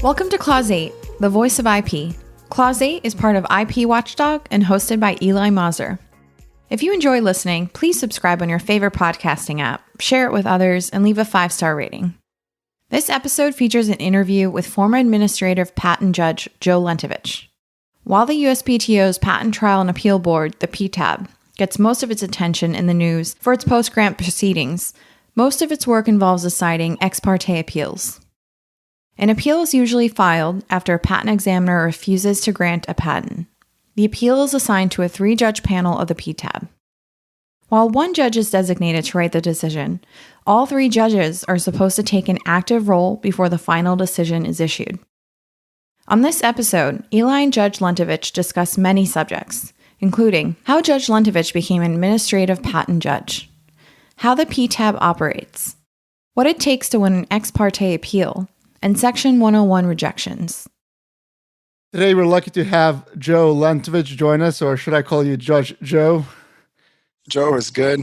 Welcome to Clause 8, the voice of IP. Clause 8 is part of IP Watchdog and hosted by Eli Mazur. If you enjoy listening, please subscribe on your favorite podcasting app, share it with others, and leave a 5-star rating. This episode features an interview with former Administrative Patent Judge Joe Lentivech. While the USPTO's Patent Trial and Appeal Board, the PTAB, gets most of its attention in the news for its post-grant proceedings, most of its work involves deciding ex-parte appeals. An appeal is usually filed after a patent examiner refuses to grant a patent. The appeal is assigned to a 3-judge panel of the PTAB. While one judge is designated to write the decision, all 3 judges are supposed to take an active role before the final decision is issued. On this episode, Eli and Judge Lentivech discuss many subjects, including how Judge Lentivech became an administrative patent judge, how the PTAB operates, what it takes to win an ex parte appeal, and Section 101 rejections. Today we're lucky to have Joe Lentivech join us, or should I call you Judge Joe? Joe is good.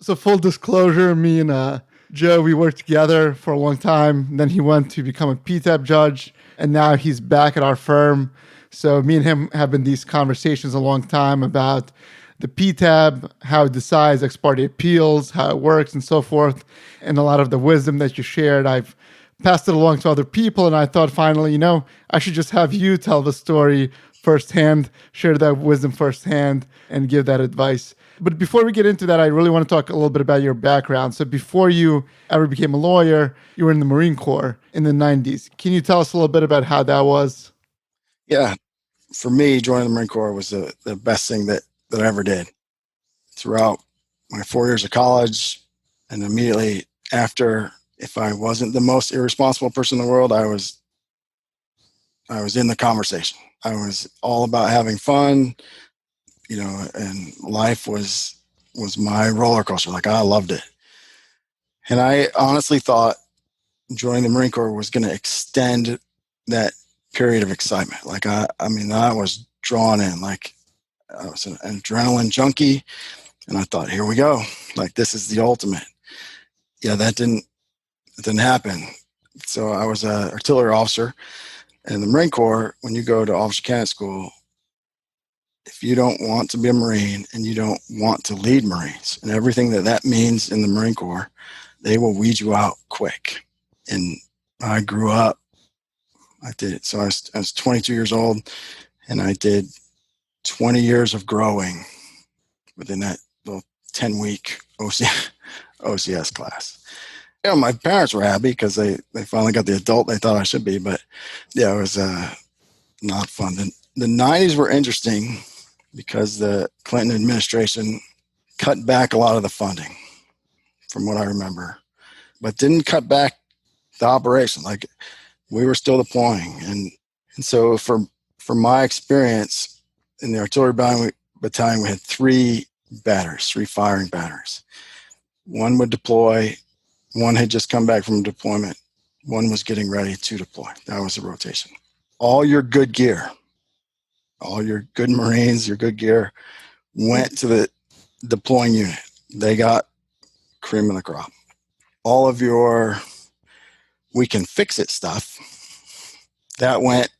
So full disclosure, me and Joe, we worked together for a long time. Then he went to become a PTAB judge, and now he's back at our firm. So me and him have been these conversations a long time about the PTAB, how it decides ex parte appeals, how it works, and so forth. And a lot of the wisdom that you shared, I've passed it along to other people, and I thought finally, I should just have you tell the story firsthand, share that wisdom firsthand, and give that advice. But before we get into that, I really want to talk a little bit about your background. So before you ever became a lawyer, you were in the Marine Corps in the 90s. Can you tell us a little bit about how that was? Yeah. For me, joining the Marine Corps was the best thing that I ever did. Throughout my 4 years of college and immediately after, if I wasn't the most irresponsible person in the world, I was in the conversation. I was all about having fun, and life was my roller coaster. Like, I loved it. And I honestly thought joining the Marine Corps was going to extend that period of excitement. Like, I was drawn in. Like, I was an adrenaline junkie, and I thought, here we go. Like, this is the ultimate. Yeah, that didn't happen. So I was an artillery officer. And in the Marine Corps, when you go to officer candidate school, if you don't want to be a Marine and you don't want to lead Marines and everything that means in the Marine Corps, they will weed you out quick. And I grew up. I did it. So I was 22 years old, and I did 20 years of growing within that little 10-week OCS class. My parents were happy because they finally got the adult they thought I should be. But yeah, it was not fun. The 90s were interesting because the Clinton administration cut back a lot of the funding, from what I remember, but didn't cut back the operation. Like, we were still deploying. And so from my experience in the artillery battalion, we had 3 firing batteries. One would deploy. One had just come back from deployment. One was getting ready to deploy. That was the rotation. All your good gear, all your good Marines, your good gear went to the deploying unit. They got cream of the crop. All of your we can fix it stuff, that went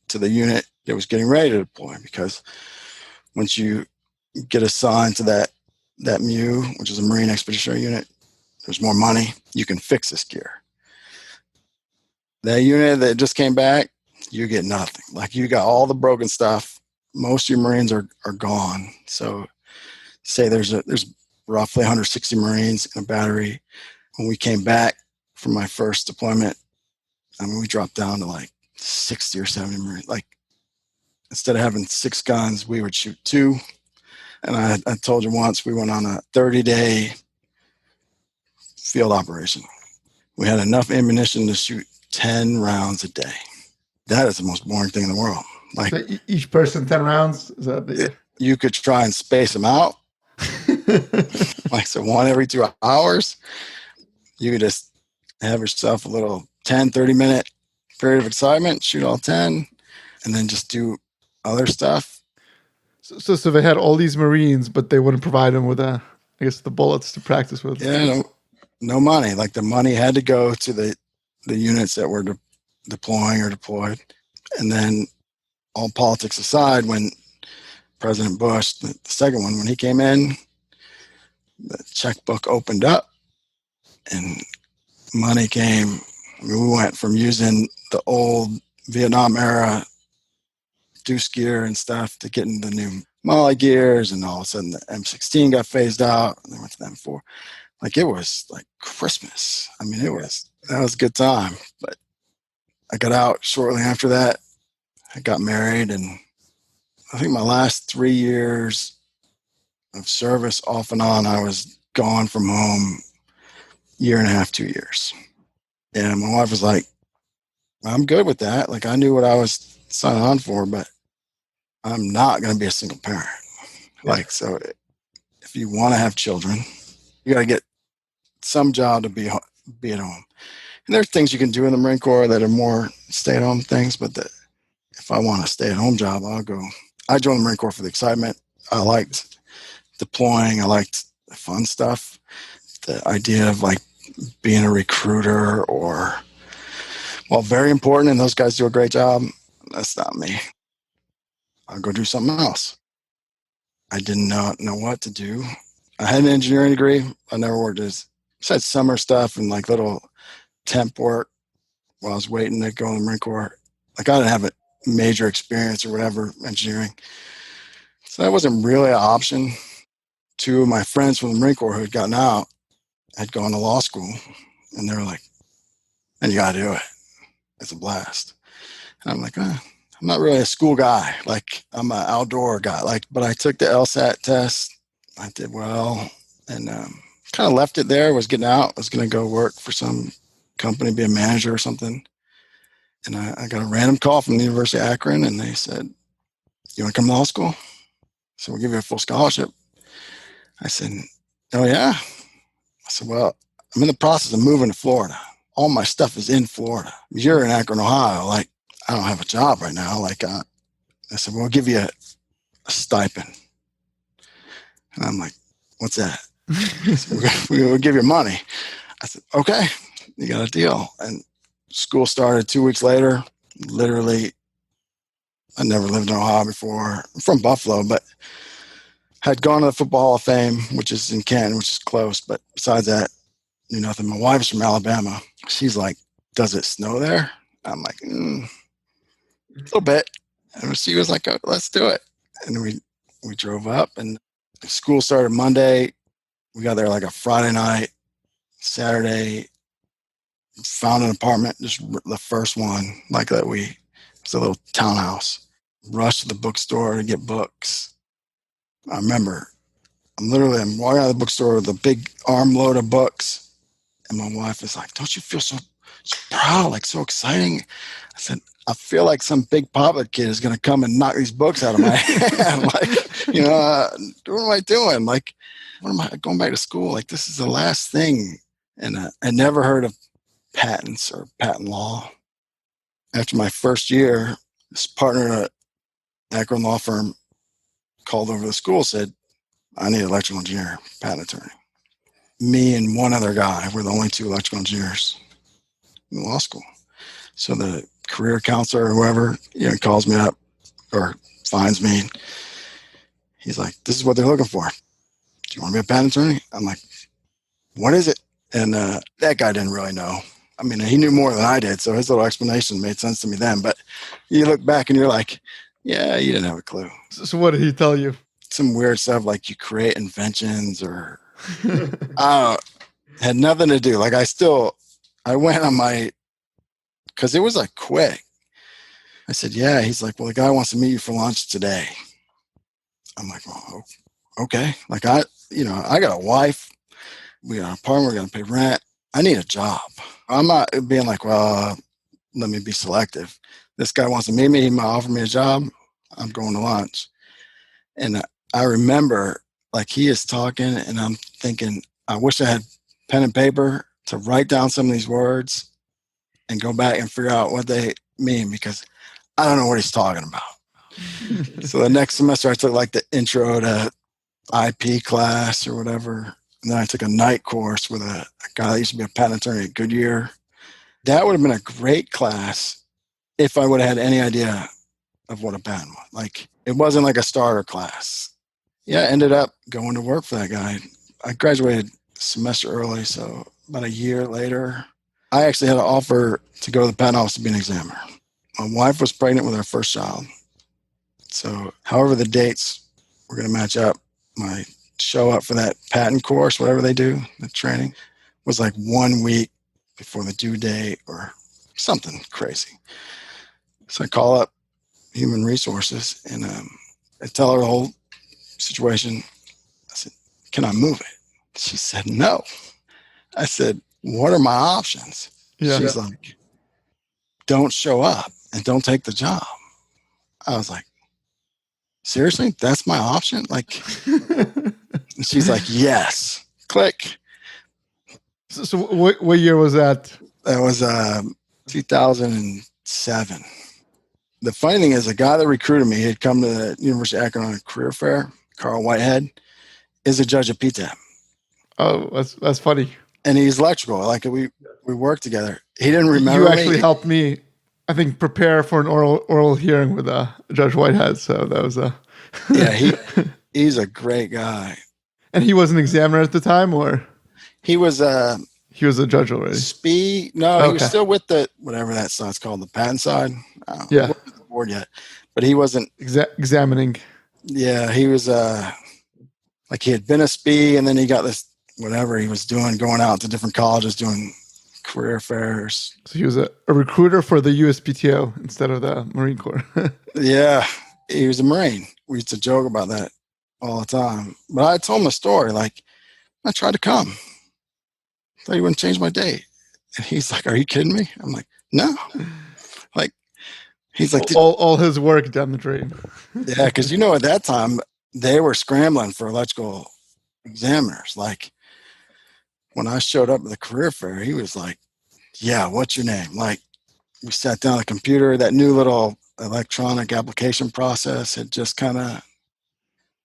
to the unit that was getting ready to deploy, because once you get assigned to that MU, which is a Marine Expeditionary Unit, there's more money. You can fix this gear. That unit that just came back, you get nothing. Like, you got all the broken stuff. Most of your Marines are gone. So say there's roughly 160 Marines in a battery. When we came back from my first deployment, we dropped down to like 60 or 70 Marines. Like, instead of having 6 guns, we would shoot 2. And I told you once, we went on a 30-day field operation. We had enough ammunition to shoot 10 rounds a day. That is the most boring thing in the world. Like, so each person 10 rounds? Is that you could try and space them out. Like, so 1 every 2 hours. You could just have yourself a little 10, 30-minute period of excitement, shoot all 10, and then just do other stuff. So they had all these Marines, but they wouldn't provide them with the bullets to practice with. Yeah, no money. Like, the money had to go to the units that were deploying or deployed. And then all politics aside, when President Bush, the second one, when he came in, the checkbook opened up and money came. I mean, we went from using the old Vietnam era deuce gear and stuff to getting the new Molly gears, and all of a sudden the M16 got phased out and they went to the M4. Like, it was like Christmas. I mean, that was a good time. But I got out shortly after that. I got married, and I think my last 3 years of service off and on, I was gone from home year and a half, 2 years. And my wife was like, I'm good with that. Like, I knew what I was signing on for, but I'm not going to be a single parent. Yeah. Like, so if you want to have children, you got to get some job to be at home. And there's things you can do in the Marine Corps that are more stay-at-home things, but if I want a stay-at-home job, I'll go. I joined the Marine Corps for the excitement. I liked deploying. I liked the fun stuff. The idea of like being a recruiter well, very important, and those guys do a great job. That's not me. I'll go do something else. I did not know what to do. I had an engineering degree. I never worked besides summer stuff and like little temp work while I was waiting to go in the Marine Corps. Like, I didn't have a major experience or whatever, engineering. So that wasn't really an option. Two of my friends from the Marine Corps who had gotten out had gone to law school, and they were like, and you got to do it. It's a blast. And I'm like, I'm not really a school guy. Like, I'm an outdoor guy. Like, but I took the LSAT test. I did well, and kind of left it there. Was getting out. Was going to go work for some company, be a manager or something. And I got a random call from the University of Akron, and they said, you want to come to law school? So we'll give you a full scholarship. I said, oh, yeah? I said, well, I'm in the process of moving to Florida. All my stuff is in Florida. You're in Akron, Ohio. Like, I don't have a job right now. Like, I said, well, we'll give you a stipend. And I'm like, what's that? We'll give you money. I said, okay, you got a deal. And school started 2 weeks later. Literally, I never lived in Ohio before. I'm from Buffalo, but had gone to the Football Hall of Fame, which is in Canton, which is close. But besides that, knew nothing. My wife's from Alabama. She's like, does it snow there? I'm like, a little bit. And she was like, oh, let's do it. And we drove up, and school started Monday. We got there like a Friday night. Saturday, found an apartment, just the first one, like that it's a little townhouse. Rushed to the bookstore to get books. I remember I'm walking out of the bookstore with a big armload of books. And my wife is like, don't you feel so proud, like so exciting? I said, I feel like some big papa kid is going to come and knock these books out of my hand. Like, what am I doing? Like, what am I going back to school? Like, this is the last thing. And I never heard of patents or patent law. After my first year, this partner at Akron law firm called over to the school, said, I need an electrical engineer, patent attorney. Me and one other guy were the only two electrical engineers in law school. So the career counselor or whoever, calls me up or finds me. He's like, this is what they're looking for. Do you want to be a patent attorney? I'm like, what is it? And that guy didn't really know. I mean, he knew more than I did, so his little explanation made sense to me then. But you look back and you're like, yeah, you didn't have a clue. So what did he tell you? Some weird stuff like you create inventions or had nothing to do. Like I went on because it was like quick. I said, yeah. He's like, well, the guy wants to meet you for lunch today. I'm like, well, okay. Like I got a wife. We got an apartment. We're going to pay rent. I need a job. I'm not being like, well, let me be selective. This guy wants to meet me. He might offer me a job. I'm going to lunch. And I remember like he is talking and I'm thinking, I wish I had pen and paper to write down some of these words and go back and figure out what they mean, because I don't know what he's talking about. So the next semester I took like the intro to IP class or whatever. And then I took a night course with a guy that used to be a patent attorney at Goodyear. That would have been a great class if I would have had any idea of what a patent was. Like, it wasn't like a starter class. Yeah, I ended up going to work for that guy. I graduated a semester early, so about a year later, I actually had an offer to go to the patent office to be an examiner. My wife was pregnant with our first child. So however the dates were going to match up, my show up for that patent course, whatever they do, the training, was like 1 week before the due date or something crazy. So I call up human resources and I tell her the whole situation. I said, can I move it? She said, no. I said, what are my options? She's like, don't show up and don't take the job. I was like, seriously? That's my option? Like, she's like, yes. Click. So what year was that? That was 2007. The funny thing is, the guy that recruited me had come to the University of Akron on a career fair. Carl Whitehead is a judge at PTAB. Oh, that's funny. And he's electrical. Like we worked together. He didn't remember. You actually helped me, I think, prepare for an oral hearing with Judge Whitehead. So that was yeah, he's a great guy. And he was an examiner at the time, or he was a judge already. He was still with the whatever that side's called, the patent side. Yeah, wasn't on the board yet, but he wasn't examining. Yeah, he was like he had been a SPE, and then he got this whatever he was doing, going out to different colleges doing career fairs. So he was a recruiter for the USPTO instead of the Marine Corps. Yeah, he was a Marine. We used to joke about that all the time. But I told him the story. Like, I tried to come. Thought he wouldn't change my date. And he's like, are you kidding me? I'm like, no. Like, he's like, all his work down the drain. Yeah, because at that time, they were scrambling for electrical examiners. Like, when I showed up at the career fair, he was like, yeah, what's your name? Like, we sat down at the computer. That new little electronic application process had just kind of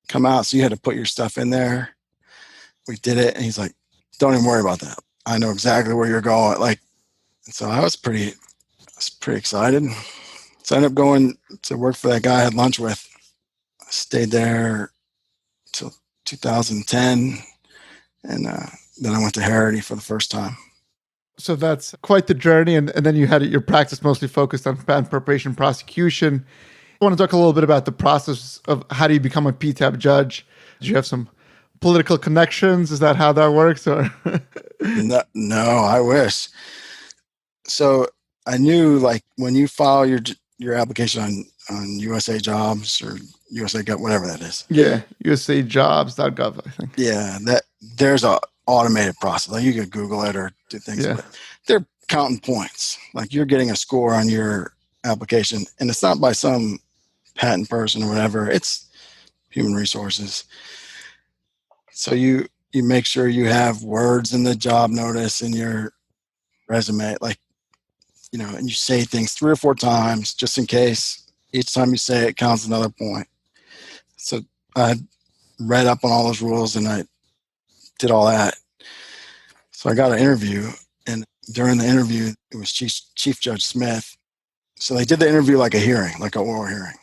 come out. So you had to put your stuff in there. We did it. And he's like, don't even worry about that. I know exactly where you're going. Like, so I was pretty excited. So I ended up going to work for that guy I had lunch with. I stayed there till 2010. And then I went to Harity for the first time. So that's quite the journey. And then you had your practice mostly focused on patent preparation prosecution. I want to talk a little bit about the process of how do you become a PTAB judge? Did you have some political connections? Is that how that works? Or No, I wish. So I knew, like, when you file your application on USA Jobs or USA Gov, whatever that is. Yeah, usajobs.gov, I think. Yeah, that there's a automated process. Like, you could Google it or do things. Yeah. But they're counting points. Like, you're getting a score on your application, and it's not by some patent person or whatever. It's human resources. So you make sure you have words in the job notice in your resume, like, and you say things 3 or 4 times just in case. Each time you say it counts another point. So I read up on all those rules and I did all that. So I got an interview, and during the interview, it was Chief Judge Smith. So they did the interview like a hearing, like an oral hearing.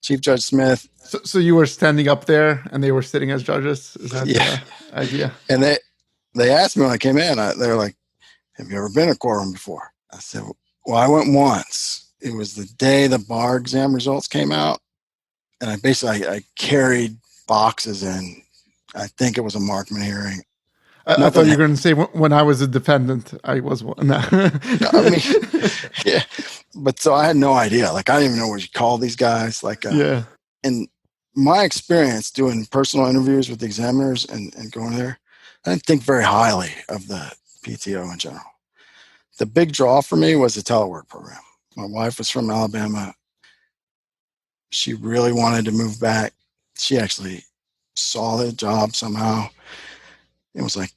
Chief Judge Smith. So you were standing up there and they were sitting as judges? Is that the idea? And they asked me when I came in, they were like, have you ever been in a courtroom before? I said, well, I went once. It was the day the bar exam results came out. And I carried boxes in. I think it was a Markman hearing. I thought you were going to say when I was a defendant, I was one. No. I mean, yeah. But so I had no idea. Like, I didn't even know what you call these guys. Like, yeah. And my experience doing personal interviews with the examiners and going there, I didn't think very highly of the PTO in general. The big draw for me was the telework program. My wife was from Alabama. She really wanted to move back. She actually saw the job somehow. It was like,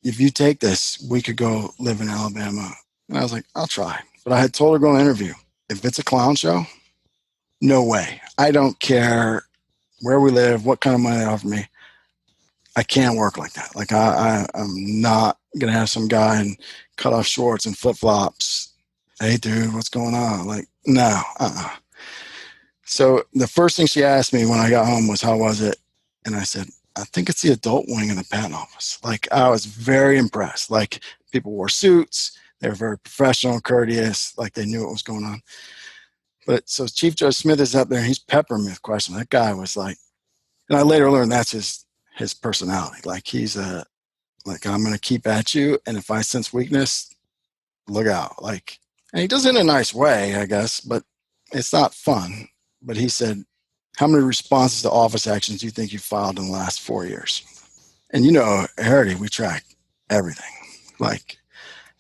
if you take this, we could go live in Alabama. And I was like, I'll try. But I had told her going to interview, if it's a clown show, no way. I don't care where we live, what kind of money they offer me. I can't work like that. Like I'm not going to have some guy in cut off shorts and flip flops. Hey dude, what's going on? Like, no, So the first thing she asked me when I got home was, how was it? And I said, I think it's the adult wing in the patent office. Like, I was very impressed. Like, people wore suits. They were very professional, courteous. Like, they knew what was going on. But so Chief Judge Smith is up there and he's peppering me with questions. That guy was like, and I later learned that's his personality. Like, he's like, I'm going to keep at you. And if I sense weakness, look out. Like, and he does it in a nice way, I guess, but it's not fun. But he said, how many responses to office actions do you think you filed in the last 4 years? And Harity, we track everything. Like,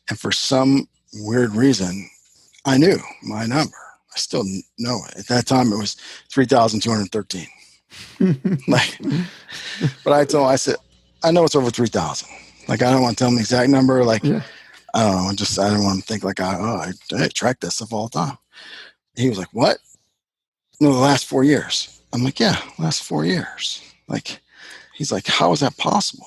and for some weird reason, I knew my number. I still know it. At that time, it was 3,213. Like, but I told him, I said, I know it's over 3,000. Like, I don't want to tell him the exact number. Like, yeah. I don't know. I don't want to think like I track that stuff all the time. He was like, what? No, the last 4 years. I'm like, yeah, last 4 years. Like, he's like, how is that possible?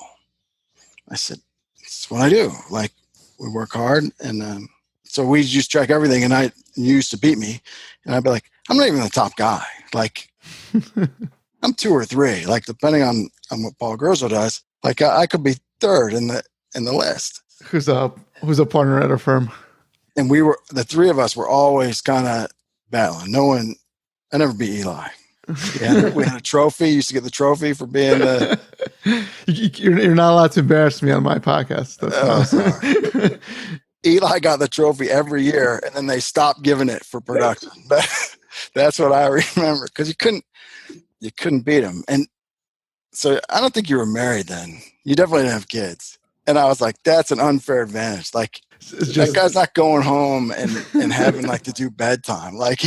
I said, it's what I do. Like, we work hard. And so we just track everything. And you used to beat me. And I'd be like, I'm not even the top guy. Like, I'm 2 or 3. Like, depending on what Paul Grosso does, like, I could be 3rd in the list. Who's a partner at our firm? And the 3 of us were always kind of battling. I never beat Eli. We had a trophy. Used to get the trophy for being the. You're not allowed to embarrass me on my podcast. Sorry. Eli got the trophy every year, and then they stopped giving it for production. That's what I remember, because you couldn't beat him. And so I don't think you were married then. You definitely didn't have kids. And I was like, that's an unfair advantage. Like, that guy's not going home and having like to do bedtime. Like,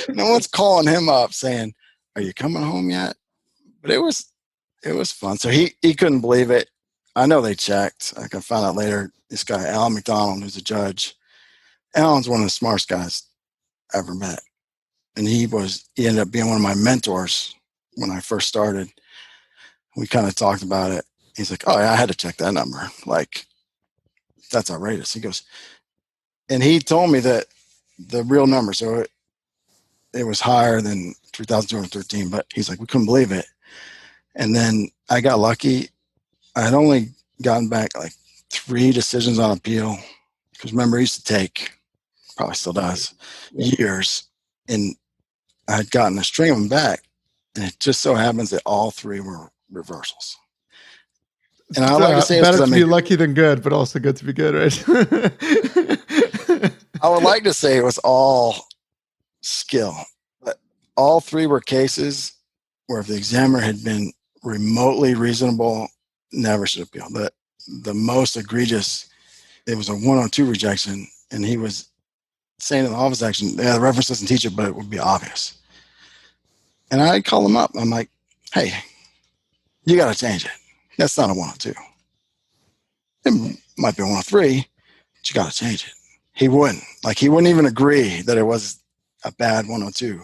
no one's calling him up saying, are you coming home yet? But it was fun. So he couldn't believe it. I know they checked. I found out later, this guy, Alan McDonald, who's a judge. Alan's one of the smartest guys I ever met. And he ended up being one of my mentors when I first started. We kind of talked about it. He's like, oh, yeah, I had to check that number. Like, that's outrageous. He goes, and he told me that the real number, so it was higher than 3,213, but he's like, we couldn't believe it. And then I got lucky. I had only gotten back like 3 decisions on appeal, because remember, he used to take, probably still does, years. And I had gotten a string of them back. And it just so happens that all 3 were reversals. And I like to say better to be lucky than good, but also good to be good, right? I would like to say it was all skill, but all 3 were cases where if the examiner had been remotely reasonable, never should appeal. The most egregious, it was a 102 rejection, and he was saying in the office action, yeah, the reference doesn't teach it, but it would be obvious. And I called him up. I'm like, hey, you got to change it. That's not a 102. It might be a 103, but you got to change it. He wouldn't. Like, he wouldn't even agree that it was a bad 102.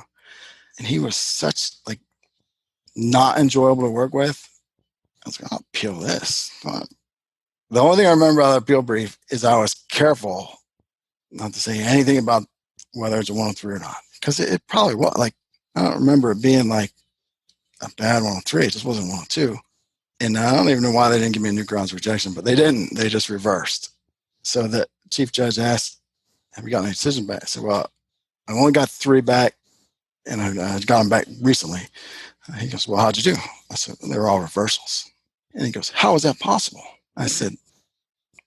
And he was such, like, not enjoyable to work with. I was like, I'll appeal this. The only thing I remember about the appeal brief is I was careful not to say anything about whether it's a 103 or not. Because it probably was. Like, I don't remember it being, like, a bad 103. It just wasn't 102. And I don't even know why they didn't give me a new grounds of rejection, but they didn't. They just reversed. So the chief judge asked, have you got any decision back? I said, well, I only got 3 back, and I got them back recently. He goes, well, how'd you do? I said, they were all reversals. And he goes, how is that possible? I said,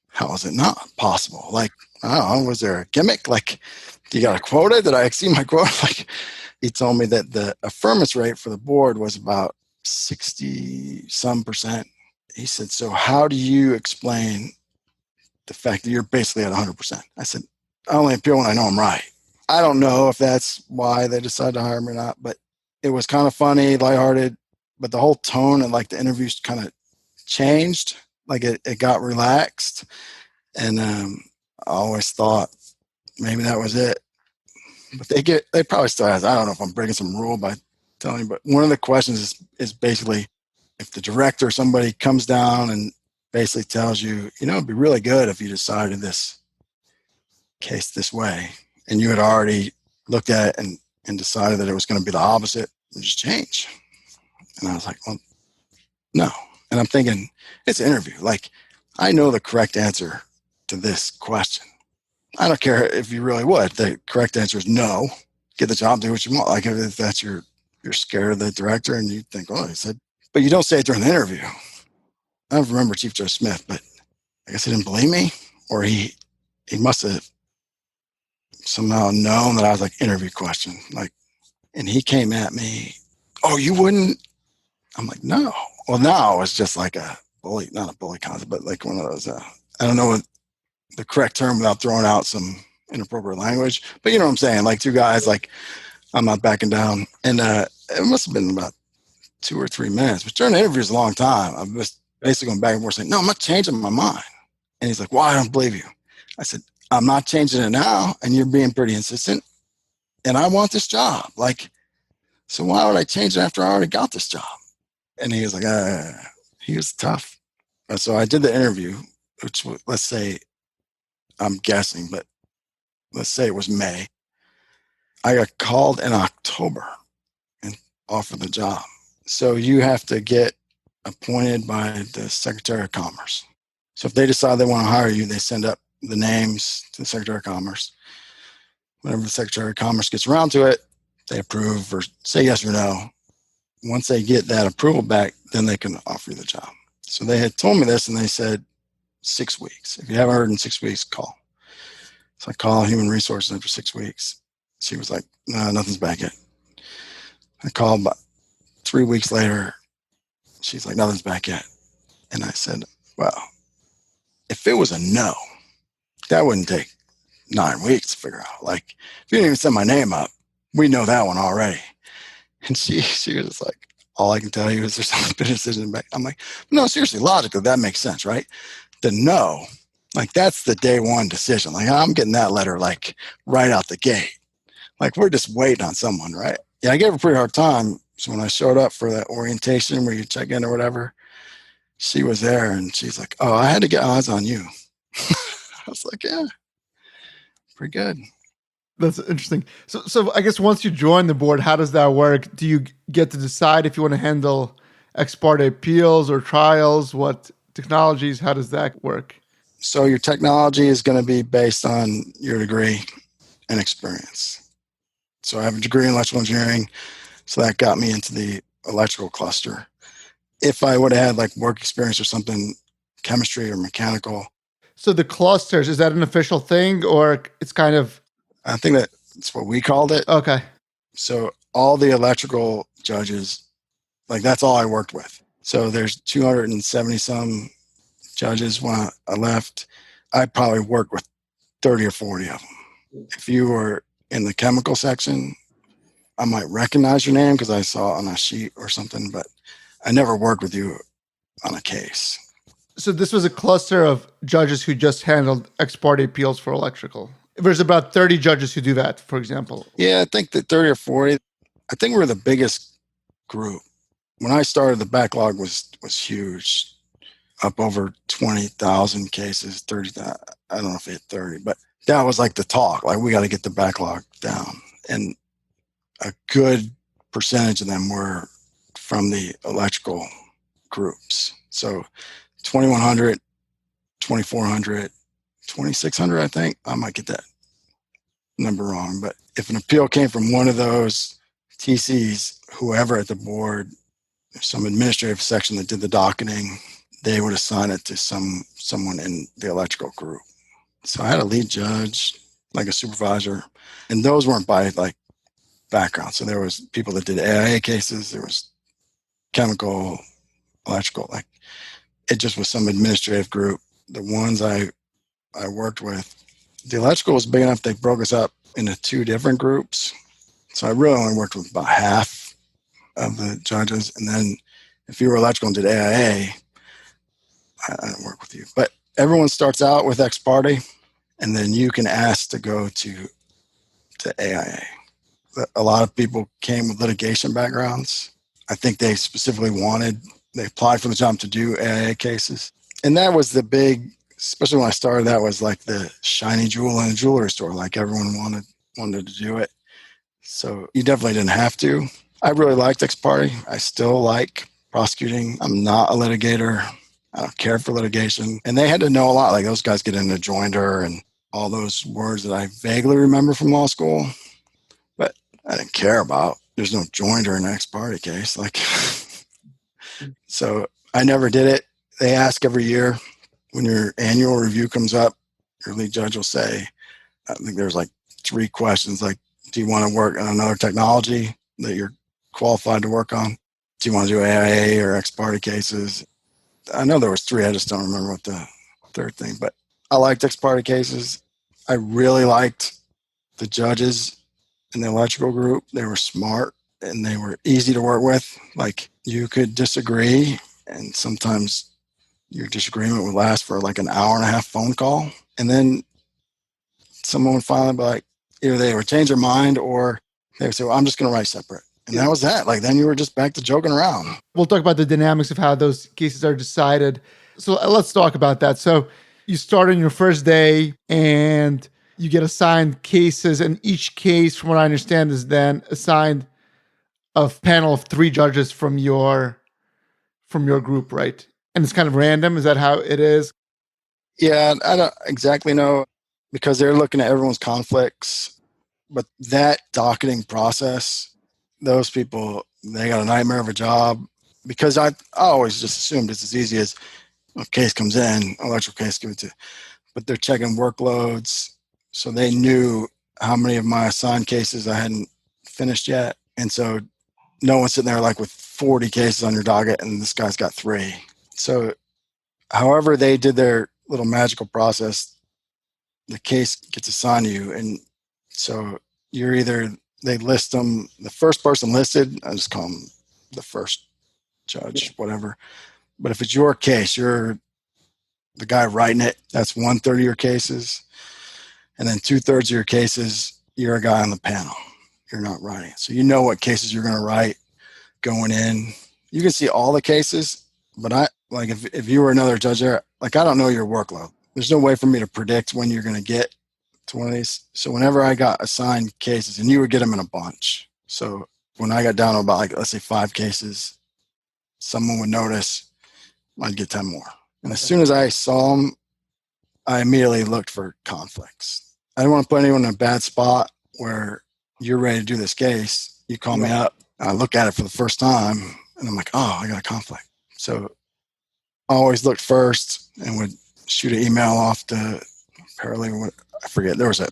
how is it not possible? Like, I don't know, was there a gimmick? Like, you got a quota? Did I exceed my quota? Like, he told me that the affirmance rate for the board was about 60-some%. He said, so how do you explain the fact that you're basically at 100%? I said, I only appeal when I know I'm right. I don't know if that's why they decided to hire me or not, but it was kind of funny, lighthearted, but the whole tone and like the interviews kind of changed. Like it got relaxed. And I always thought maybe that was it. But they probably still has. I don't know if I'm breaking some rule by telling you, but one of the questions is basically, if the director or somebody comes down and basically tells you, it'd be really good if you decided this case this way, and you had already looked at it and decided that it was going to be the opposite, just change. And I was like, well, no. And I'm thinking, it's an interview. Like, I know the correct answer to this question. I don't care if you really would. The correct answer is no. Get the job, do what you want. Like, if that's you're scared of the director and you think, oh, he said, but you don't say it during the interview. I don't remember Chief Judge Smith, but I guess he didn't believe me, or he must have somehow known that I was like, interview question. Like, and he came at me, oh, you wouldn't? I'm like, no. Well, now it's just like a bully, not a bully concept, but like one of those, I don't know what the correct term without throwing out some inappropriate language, but you know what I'm saying? Like two guys, like, I'm not backing down. And it must have been about 2 or 3 minutes, but during the interview is a long time. I'm just basically going back and forth saying, no, I'm not changing my mind. And he's like, well, I don't believe you. I said, I'm not changing it now. And you're being pretty insistent. And I want this job. Like, so why would I change it after I already got this job? And he was like, he was tough. And so I did the interview, which, let's say, I'm guessing, but let's say it was May. I got called in October and offered the job. So you have to get appointed by the Secretary of Commerce. So if they decide they want to hire you, they send up the names to the Secretary of Commerce. Whenever the Secretary of Commerce gets around to it, they approve or say yes or no. Once they get that approval back, then they can offer you the job. So they had told me this, and they said 6 weeks. If you haven't heard in 6 weeks, call. So I call Human Resources after 6 weeks. She was like, no, nothing's back yet. I called about 3 weeks later. She's like, nothing's back yet. And I said, well, if it was a no, that wouldn't take 9 weeks to figure out. Like, if you didn't even send my name up, we know that one already. And she was like, all I can tell you is there's not been a decision back. I'm like, no, seriously, logically, that makes sense, right? The no, like, that's the day one decision. Like, I'm getting that letter, like, right out the gate. Like, we're just waiting on someone, right? Yeah, I gave her a pretty hard time. So when I showed up for that orientation where you check in or whatever, she was there and she's like, oh, I had to get eyes on you. I was like, yeah, pretty good. That's interesting. So I guess once you join the board, how does that work? Do you get to decide if you want to handle ex-parte appeals or trials? What technologies? How does that work? So your technology is going to be based on your degree and experience. So I have a degree in electrical engineering, so that got me into the electrical cluster. If I would have had like work experience or something, chemistry or mechanical. So the clusters, is that an official thing or it's kind of... I think that's what we called it. Okay. So all the electrical judges, like, that's all I worked with. So there's 270 some judges. When I left, I probably worked with 30 or 40 of them. If you were in the chemical section, I might recognize your name because I saw it on a sheet or something, but I never worked with you on a case. So this was a cluster of judges who just handled ex-parte appeals for electrical. There's about 30 judges who do that, for example. Yeah, I think that 30 or 40. I think we're the biggest group. When I started, the backlog was huge, up over 20,000 cases, 30,000. I don't know if it hit 30, but that was like the talk. Like, we got to get the backlog down. And a good percentage of them were from the electrical groups. So 2,100, 2,400, 2,600, I think. I might get that number wrong. But if an appeal came from one of those TCs, whoever at the board, some administrative section that did the docketing, they would assign it to someone in the electrical group. So I had a lead judge, like a supervisor, and those weren't by like background. So there was people that did AIA cases, there was chemical, electrical, like, it just was some administrative group. The ones I worked with, the electrical was big enough, they broke us up into 2 different groups. So I really only worked with about half of the judges. And then if you were electrical and did AIA, I didn't work with you. But everyone starts out with ex-parte, and then you can ask to go to AIA. A lot of people came with litigation backgrounds. I think they specifically wanted they applied for the job to do AIA cases. And that was the big, especially when I started, that was like the shiny jewel in a jewelry store. Like everyone wanted to do it. So you definitely didn't have to. I really liked Ex-Parte. I still like prosecuting. I'm not a litigator. I don't care for litigation. And they had to know a lot. Like those guys get into joinder and all those words that I vaguely remember from law school, but I didn't care about. There's no joinder in an Ex-Parte case. Like, so I never did it. They ask every year when your annual review comes up, your lead judge will say, I think there's like 3 questions. Like, do you want to work on another technology that you're qualified to work on? Do you want to do AIA or Ex-Parte cases? I know there was 3. I just don't remember what the third thing, but I liked Ex-Parte cases. I really liked the judges in the electrical group. They were smart and they were easy to work with. Like you could disagree, and sometimes your disagreement would last for like an hour and a half phone call. And then someone would finally be like, either they would change their mind or they would say, well, I'm just going to write separate. And that was that. Like then you were just back to joking around. We'll talk about the dynamics of how those cases are decided. So let's talk about that. So you start on your first day and you get assigned cases, and each case, from what I understand, is then assigned a panel of 3 judges from your group, right? And it's kind of random. Is that how it is? Yeah, I don't exactly know because they're looking at everyone's conflicts. But that docketing process, those people, they got a nightmare of a job because I always just assumed it's as easy as a case comes in, electrical case, give it to, but they're checking workloads. So they knew how many of my assigned cases I hadn't finished yet. And so no one's sitting there like with 40 cases on your docket and this guy's got 3. So however they did their little magical process, the case gets assigned to you. And so you're either, they list them, the first person listed, I just call them the first judge, whatever. But if it's your case, you're the guy writing it, that's 1/3 of your cases. And then 2/3 of your cases, you're a guy on the panel. You're not writing it. So you know what cases you're going to write going in. You can see all the cases, but I like if you were another judge there, like I don't know your workload. There's no way for me to predict when you're going to get to one of these. So whenever I got assigned cases, and you would get them in a bunch. So when I got down to about like, let's say 5 cases, someone would notice, I'd get 10 more. And as soon as I saw them, I immediately looked for conflicts. I didn't want to put anyone in a bad spot where you're ready to do this case. You call me up, I look at it for the first time, and I'm like, oh, I got a conflict. So I always looked first and would shoot an email off to paralegal. I forget, there was a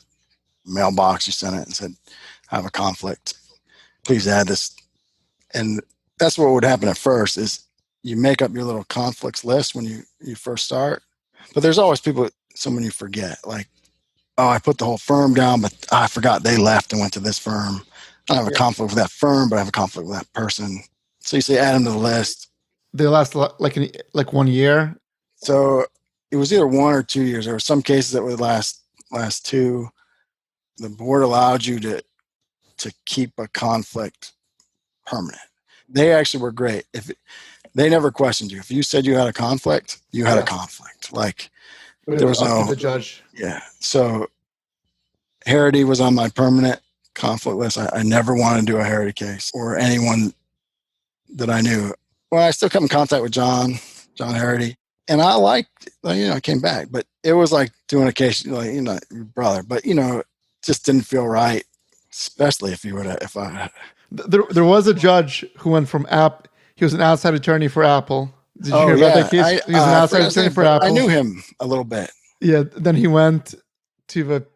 mailbox, you sent it and said, I have a conflict. Please add this. And that's what would happen at first is you make up your little conflicts list when you first start. But there's always people, someone you forget. Like, oh, I put the whole firm down, but I forgot they left and went to this firm. I don't have a conflict with that firm, but I have a conflict with that person. So you say add them to the list. They last like 1 year. So it was either 1 or 2 years. There were some cases that would last 2. The board allowed you to keep a conflict permanent. They actually were great. They never questioned you. If you said you had a conflict, you had a conflict. Like there was no the judge. Yeah. So Harity was on my permanent conflict list. I never wanted to do a Harity case or anyone that I knew. Well, I still come in contact with John Harity, and I liked, I came back, but it was like doing a case, like, your brother, but just didn't feel right, especially if There was a judge who went from he was an outside attorney for Apple. Did you hear about that case? He was an outside attorney for Apple. I knew him a little bit. Yeah. Then he went to the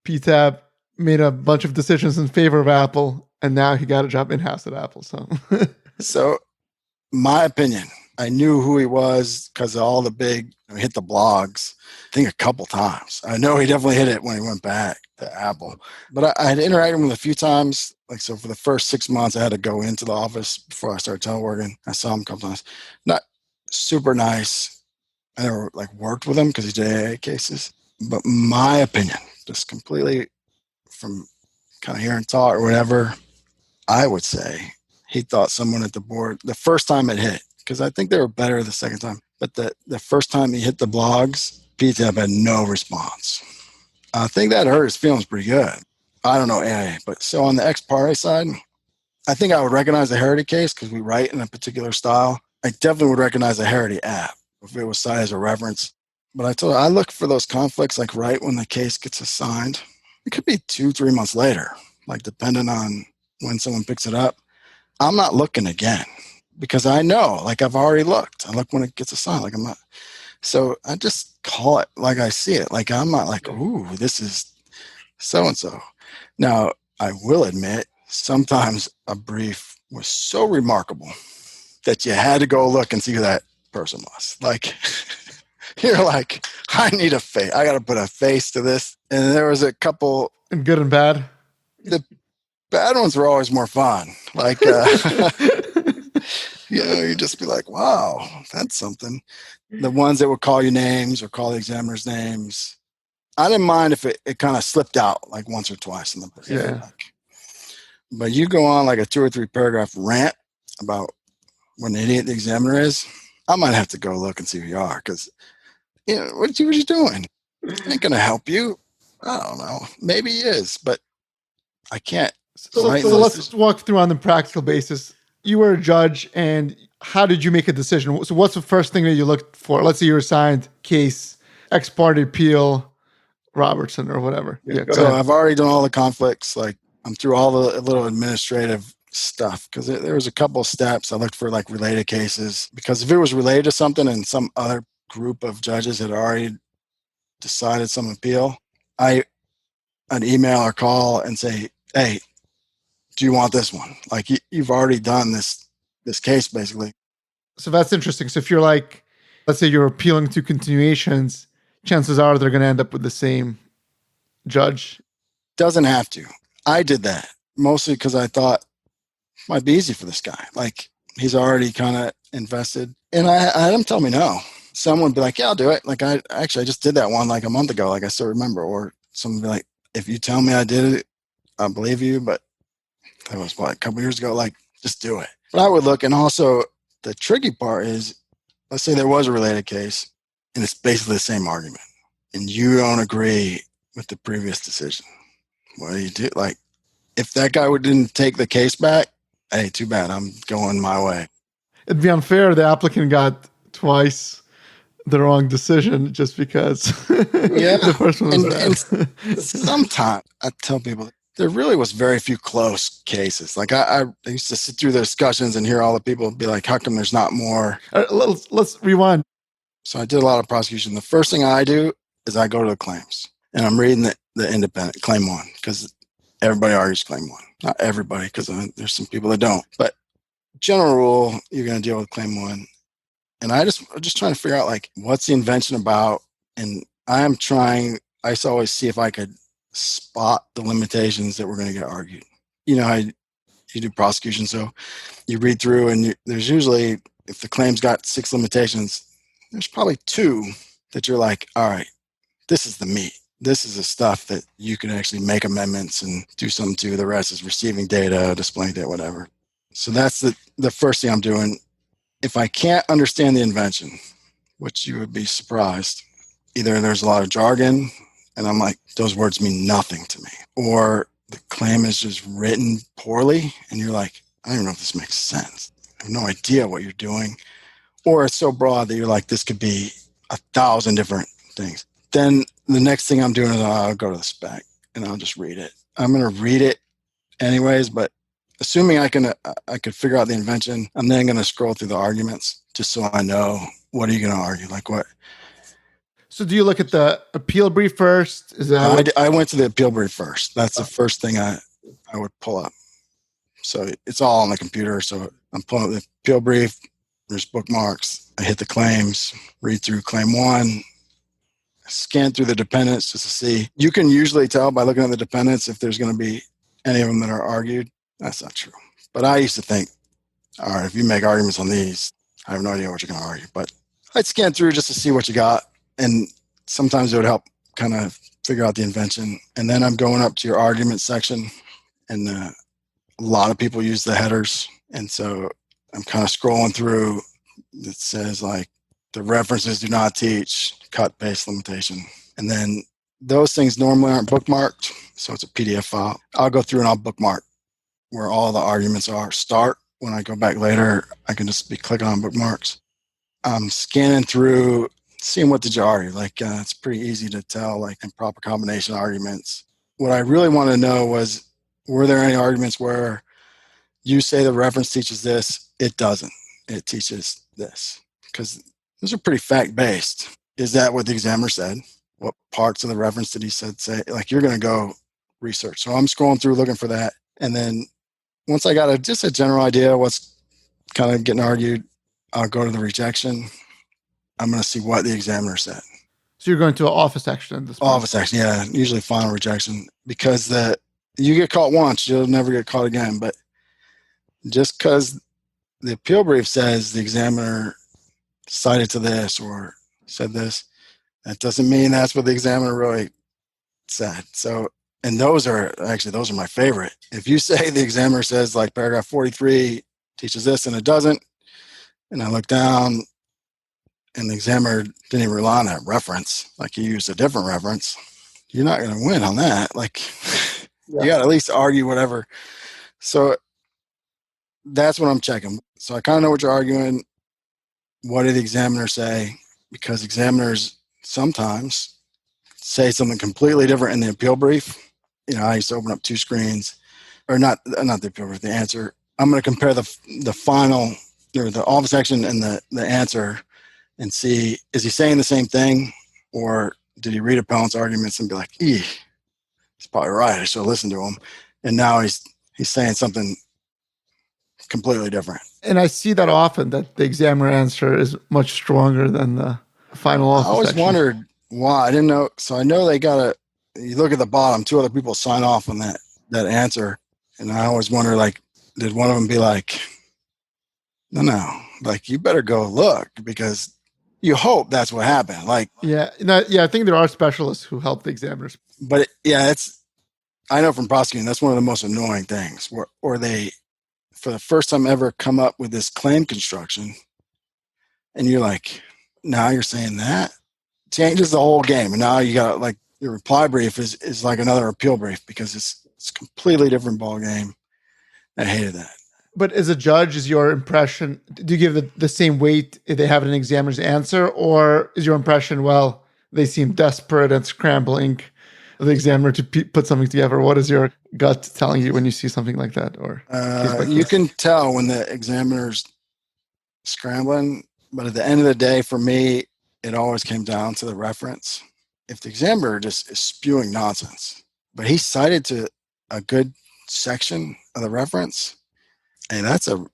PTAB, made a bunch of decisions in favor of Apple, and now he got a job in-house at Apple. So my opinion, I knew who he was because of all the big, hit the blogs, I think a couple times. I know he definitely hit it when he went back to Apple. But I had interacted with him a few times. Like, so for the first 6 months, I had to go into the office before I started teleworking. I saw him a couple times. Not super nice. I never worked with him because he did AA cases. But my opinion, just completely from kind of hearing talk or whatever, I would say he thought someone at the board, the first time it hit, because I think they were better the second time. But the first time he hit the blogs, PTAB had no response. I think that hurt his feelings pretty good. I don't know AA, but so on the Ex-Parte side, I think I would recognize the Harity case because we write in a particular style. I definitely would recognize the Harity app if it was cited as a reference. But I look for those conflicts like right when the case gets assigned. It could be 2-3 months later, like depending on when someone picks it up. I'm not looking again because I know, like I've already looked. I look when it gets assigned. Like I'm not. So I just call it like I see it. Like I'm not like, ooh, this is so-and-so. Now, I will admit, sometimes a brief was so remarkable that you had to go look and see who that person was. Like, you're like, I need a face. I got to put a face to this. And there was a couple. And good and bad? The bad ones were always more fun. Like, you just be like, wow, that's something. The ones that would call you names or call the examiner's names. I didn't mind if it kind of slipped out like once or twice in the book. Yeah. But you go on like a 2 or 3 paragraph rant about what an idiot the examiner is, I might have to go look and see who you are because, what you doing? It ain't going to help you. I don't know. Maybe he is, but I can't. So let's walk through on the practical basis. You were a judge, and how did you make a decision? So what's the first thing that you looked for? Let's say you're assigned case, ex-parte appeal, Robertson or whatever. Yeah, so I've already done all the conflicts. Like I'm through all the little administrative stuff because there was a couple of steps. I looked for like related cases because if it was related to something and some other group of judges had already decided some appeal, I'd email or call and say, hey, do you want this one? Like you've already done this case basically. So that's interesting. So if you're like, let's say you're appealing to continuations, chances are they're going to end up with the same judge. Doesn't have to. I did that mostly because I thought it might be easy for this guy. Like he's already kind of invested. And I had him tell me no. Someone would be like, yeah, I'll do it. Like I just did that one like a month ago. Like I still remember. Or someone would be like, if you tell me I did it, I believe you. But that was a couple years ago. Like just do it. But I would look. And also the tricky part is, let's say there was a related case and it's basically the same argument and you don't agree with the previous decision. What do you do? Like if that guy didn't take the case back, hey, too bad. I'm going my way. It'd be unfair. The applicant got twice the wrong decision just because the first one was bad. And sometimes I tell people there really was very few close cases. Like I used to sit through the discussions and hear all the people be like, how come there's not more? Let's rewind. So I did a lot of prosecution. The first thing I do is I go to the claims and I'm reading the independent claim 1 because everybody argues claim 1. Not everybody because there's some people that don't. But general rule, you're going to deal with claim 1. And I'm just trying to figure out like what's the invention about. And I used to always see if I could spot the limitations that were going to get argued. You do prosecution. So you read through and there's usually, if the claim's got 6 limitations, there's probably 2 that you're like, all right, this is the meat. This is the stuff that you can actually make amendments and do something to. The rest is receiving data, displaying data, whatever. So that's the first thing I'm doing. If I can't understand the invention, which you would be surprised, either there's a lot of jargon and I'm like, those words mean nothing to me, or the claim is just written poorly and you're like, I don't even know if this makes sense. I have no idea what you're doing. Or it's so broad that you're like, this could be 1,000 different things. Then the next thing I'm doing is I'll go to the spec and I'll just read it. I'm going to read it anyways, but assuming I could figure out the invention, I'm then going to scroll through the arguments just so I know what are you going to argue, like what. So do you look at the appeal brief first? Is that I went to the appeal brief first. That's the first thing I would pull up. So it's all on the computer. So I'm pulling up the appeal brief. There's bookmarks. I hit the claims, read through claim 1, scan through the dependents just to see. You can usually tell by looking at the dependents if there's going to be any of them that are argued. That's not true. But I used to think, all right, if you make arguments on these, I have no idea what you're going to argue. But I'd scan through just to see what you got. And sometimes it would help kind of figure out the invention. And then I'm going up to your argument section. And a lot of people use the headers. And so I'm kind of scrolling through that says like the references do not teach cut paste limitation. And then those things normally aren't bookmarked. So it's a PDF file. I'll go through and I'll bookmark where all the arguments are. Start. When I go back later, I can just be clicking on bookmarks. I'm scanning through, seeing what did you argue. Like it's pretty easy to tell, like improper combination arguments. What I really want to know was, were there any arguments where you say the reference teaches this, it doesn't. It teaches this. Because those are pretty fact-based. Is that what the examiner said? What parts of the reference did he say? Like, you're going to go research. So I'm scrolling through looking for that. And then once I got just a general idea of what's kind of getting argued, I'll go to the rejection. I'm going to see what the examiner said. So you're going to an office action at this point? Office action, yeah. Usually final rejection. Because you get caught once, you'll never get caught again. But just because the appeal brief says the examiner cited to this or said this, that doesn't mean that's what the examiner really said. So, and those are my favorite. If you say the examiner says like paragraph 43 teaches this and it doesn't, and I look down and the examiner didn't even rely on that reference, like he used a different reference, you're not going to win on that. Like you got to at least argue whatever. So that's what I'm checking. So I kind of know what you're arguing. What did the examiner say? Because examiners sometimes say something completely different in the appeal brief. I used to open up two screens, or not the appeal brief, the answer. I'm going to compare the final, or the office action and the answer, and see, is he saying the same thing, or did he read appellant's arguments and be like, he's probably right, I should have listened to him. And now he's saying something completely different. And I see that often, that the examiner answer is much stronger than the final office I always action. wondered why. I didn't know. So I know they you look at the bottom, two other people sign off on that answer. And I always wonder, like, did one of them be like, no, like, you better go look, because you hope that's what happened. Like, I think there are specialists who help the examiners. But I know from prosecuting, that's one of the most annoying things, or they, for the first time ever, come up with this claim construction, and you're like, now you're saying that changes the whole game, and now you got, like, your reply brief is like another appeal brief, because it's a completely different ball game. I hated that. But as a judge, is your impression, do you give the same weight if they have an examiner's answer, or is your impression, well, they seem desperate and scrambling the examiner to put something together? What is your gut telling you when you see something like that? Or you can tell when the examiner's scrambling, but at the end of the day, for me, it always came down to the reference. If the examiner just is spewing nonsense, but he cited to a good section of the reference, and that's an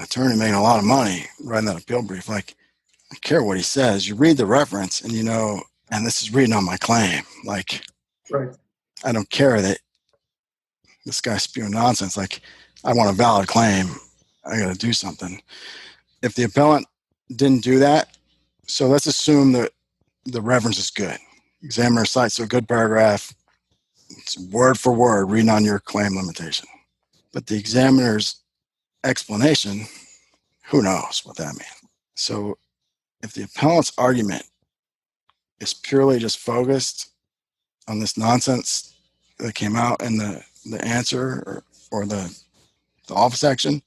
attorney making a lot of money writing that appeal brief. Like, I don't care what he says. You read the reference and and this is reading on my claim. Like, right. I don't care that this guy's spewing nonsense. Like, I want a valid claim. I got to do something. If the appellant didn't do that, so let's assume that the reference is good. Examiner cites to a good paragraph. It's word for word reading on your claim limitation. But the examiner's explanation, who knows what that means? So if the appellant's argument is purely just focused on this nonsense that came out in the answer or the office action,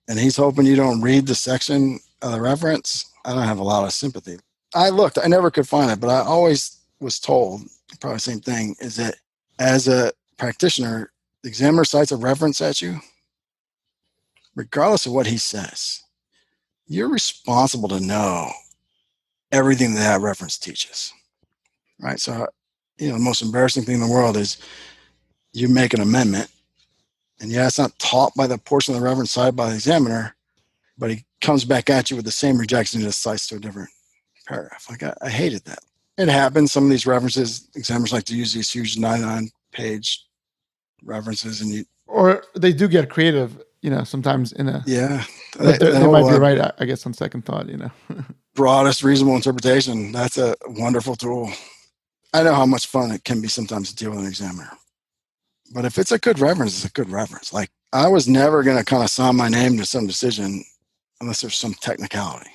and he's hoping you don't read the section of the reference, I don't have a lot of sympathy. I looked, I never could find it, but I always was told, probably the same thing, is that as a practitioner, the examiner cites a reference at you, regardless of what he says, you're responsible to know everything that reference teaches, right? So, the most embarrassing thing in the world is you make an amendment, and it's not taught by the portion of the reference cited by the examiner, but he comes back at you with the same rejection and just cites to a different paragraph. Like, I hated that. It happens. Some of these references, examiners like to use these huge 99-page references, or they do get creative, sometimes in a they might be right, I guess, on second thought. Broadest reasonable interpretation. That's a wonderful tool. I know how much fun it can be sometimes to deal with an examiner, but if it's a good reference, it's a good reference. Like, I was never going to kind of sign my name to some decision unless there's some technicality.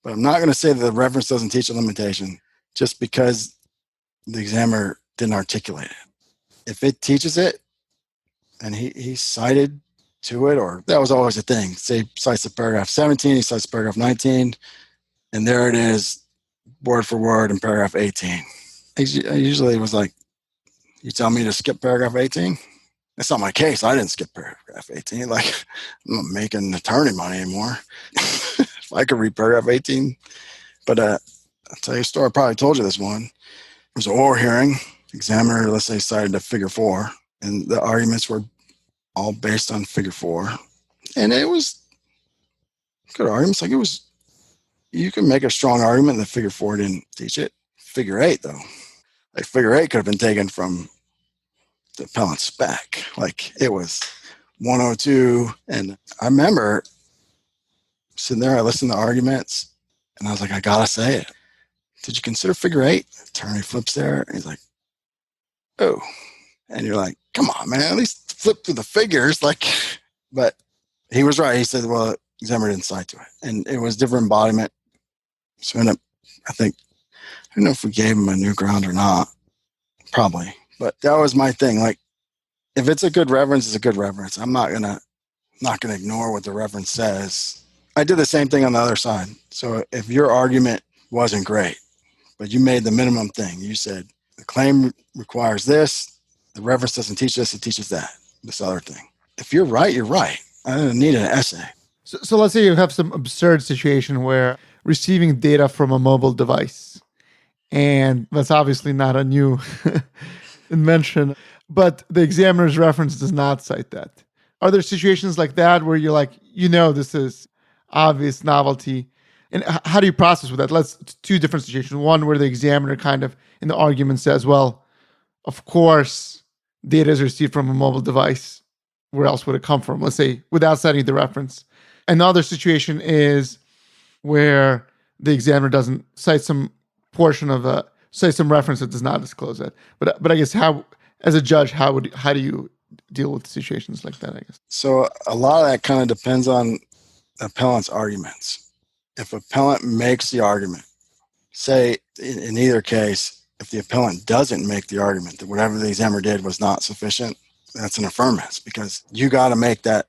But I'm not going to say that the reference doesn't teach a limitation just because the examiner didn't articulate it. If it teaches it and he cited to it, or that was always a thing. Say cites the paragraph 17, he cites paragraph 19, and there it is, word for word in paragraph 18. I usually was like, you tell me to skip paragraph 18? That's not my case. I didn't skip paragraph 18. Like, I'm not making attorney money anymore. If I could read paragraph 18. But I'll tell you a story. I probably told you this one. It was an oral hearing. Examiner, let's say, cited to figure 4. And the arguments were all based on figure 4. And it was good arguments. Like, it was, you can make a strong argument that figure 4 didn't teach it. Figure 8, though. Like, figure 8 could have been taken from the appellant's spec. Like, it was 102. And I remember sitting there, I listened to arguments, and I was like, I gotta say it. Did you consider figure 8? Attorney flips there, and he's like, oh. And you're like, come on, man, at least flip through the figures. Like, but he was right. He said, well, examiner didn't cite to it. And it was different embodiment. So I don't know if we gave him a new ground or not. Probably. But that was my thing. Like, if it's a good reference, it's a good reference. I'm not gonna ignore what the reference says. I did the same thing on the other side. So if your argument wasn't great, but you made the minimum thing, you said the claim requires this, the reference doesn't teach this, it teaches that, this other thing. If you're right, you're right. I don't need an essay. So let's say you have some absurd situation where receiving data from a mobile device, and that's obviously not a new invention, but the examiner's reference does not cite that. Are there situations like that where you're like, this is obvious novelty? And how do you process with that? Let's two different situations. One where the examiner kind of in the argument says, well, of course, data is received from a mobile device. Where else would it come from? Let's say without citing the reference. Another situation is where the examiner doesn't cite some portion of some reference that does not disclose it. But I guess how, as a judge, how do you deal with situations like that, I guess? So a lot of that kind of depends on the appellant's arguments. If appellant makes the argument, say in either case, if the appellant doesn't make the argument that whatever the examiner did was not sufficient, that's an affirmance, because you got to make that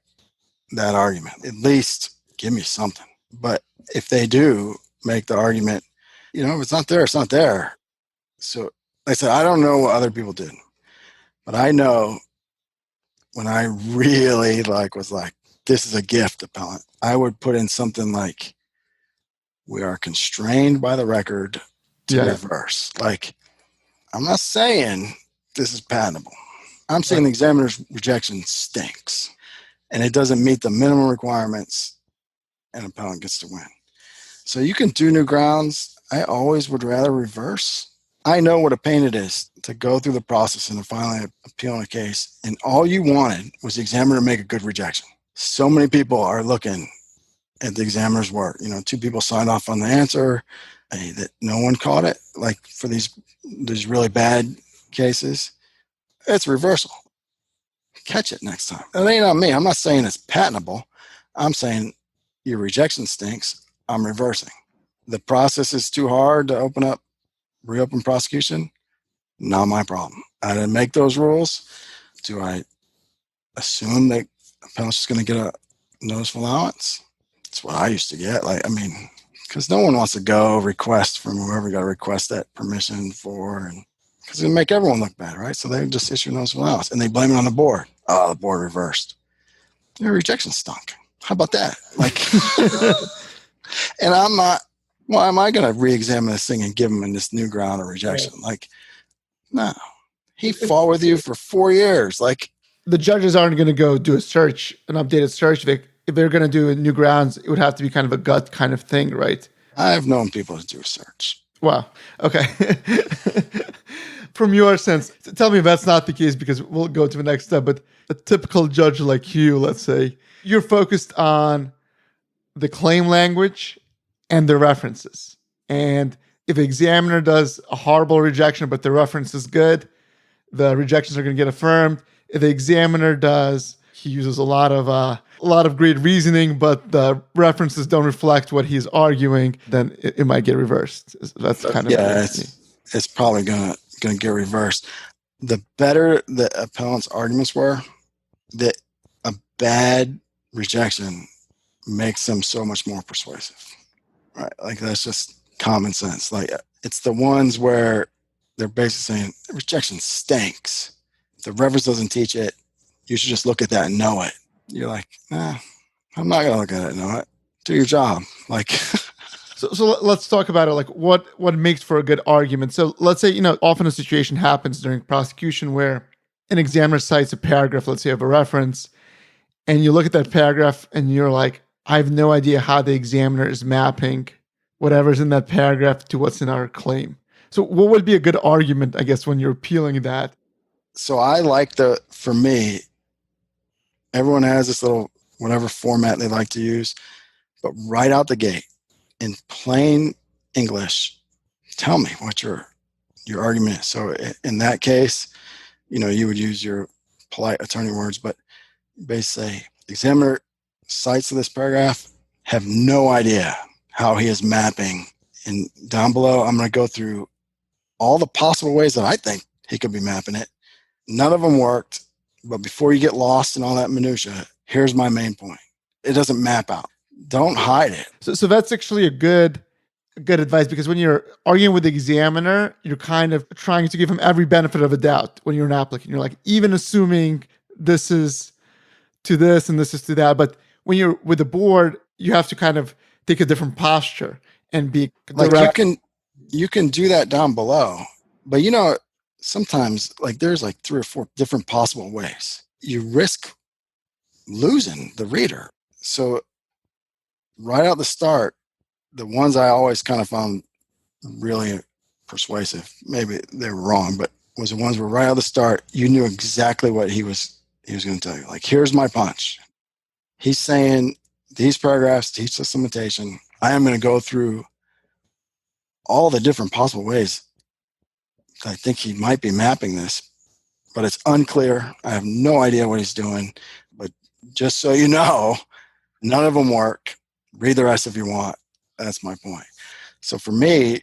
argument. At least give me something. But if they do make the argument, if it's not there, it's not there. So like I said, I don't know what other people did, but I know when I really was like, this is a gift, appellant, I would put in something like, we are constrained by the record to reverse. Like, I'm not saying this is patentable. I'm saying the examiner's rejection stinks and it doesn't meet the minimum requirements, and appellant gets to win. So you can do new grounds. I always would rather reverse. I know what a pain it is to go through the process and to finally appeal on a case, and all you wanted was the examiner to make a good rejection. So many people are looking at the examiner's work. 2 people signed off on the answer, that no one caught it. Like, for these really bad cases, it's reversal. Catch it next time. It ain't on me. I'm not saying it's patentable. I'm saying your rejection stinks. I'm reversing. The process is too hard to reopen prosecution. Not my problem. I didn't make those rules. Do I assume that appellant's just going to get a notice of allowance? That's what I used to get. Because no one wants to go request from whoever got to request that permission for, and because it'll make everyone look bad, right? So they just issue a notice of allowance and they blame it on the board. Oh, the board reversed. Your rejection stunk. How about that? And I'm not, why am I going to re-examine this thing and give him this new ground of rejection? No. He fought with you for 4 years. The judges aren't going to go do an updated search. If they're going to do new grounds, it would have to be kind of a gut kind of thing, right? I've known people to do a search. Wow. Okay. From your sense, tell me if that's not the case, because we'll go to the next step. But a typical judge like you, let's say, you're focused on the claim language and the references. And if the examiner does a horrible rejection, but the reference is good, the rejections are going to get affirmed. If the examiner he uses a lot of a lot of great reasoning, but the references don't reflect what he's arguing, then it might get reversed. That's kind of it's probably gonna get reversed. The better the appellant's arguments were, that a bad rejection makes them so much more persuasive, right? Like that's just common sense. Like it's the ones where they're basically saying rejection stinks. If the reference doesn't teach it, you should just look at that and know it. You're like, nah, I'm not gonna look at it and know it. Do your job. Like So let's talk about it. Like what makes for a good argument. So let's say, often a situation happens during prosecution where an examiner cites a paragraph, let's say of a reference, and you look at that paragraph and you're like, I have no idea how the examiner is mapping whatever's in that paragraph to what's in our claim. So what would be a good argument, I guess, when you're appealing that? So I like for me, everyone has this little, whatever format they like to use, but right out the gate, in plain English, tell me what your argument is. So in that case, you would use your polite attorney words, but basically say, examiner cites this paragraph, have no idea how he is mapping. And down below, I'm going to go through all the possible ways that I think he could be mapping it. None of them worked, but before you get lost in all that minutia, here's my main point. It doesn't map out. Don't hide it. So that's actually a good advice, because when you're arguing with the examiner, you're kind of trying to give him every benefit of a doubt when you're an applicant. You're like, even assuming this is to this and this is to that. But when you're with the board, you have to kind of take a different posture and be direct. Like you can do that down below, but sometimes like there's like 3 or 4 different possible ways. You risk losing the reader. So right out the start, the ones I always kind of found really persuasive, maybe they were wrong, but was the ones where right out the start, you knew exactly what he was going to tell you. Like, here's my punch. He's saying these paragraphs teach this limitation. I am going to go through all the different possible ways I think he might be mapping this, but it's unclear. I have no idea what he's doing, but just so you know, none of them work. Read the rest if you want. That's my point. So for me,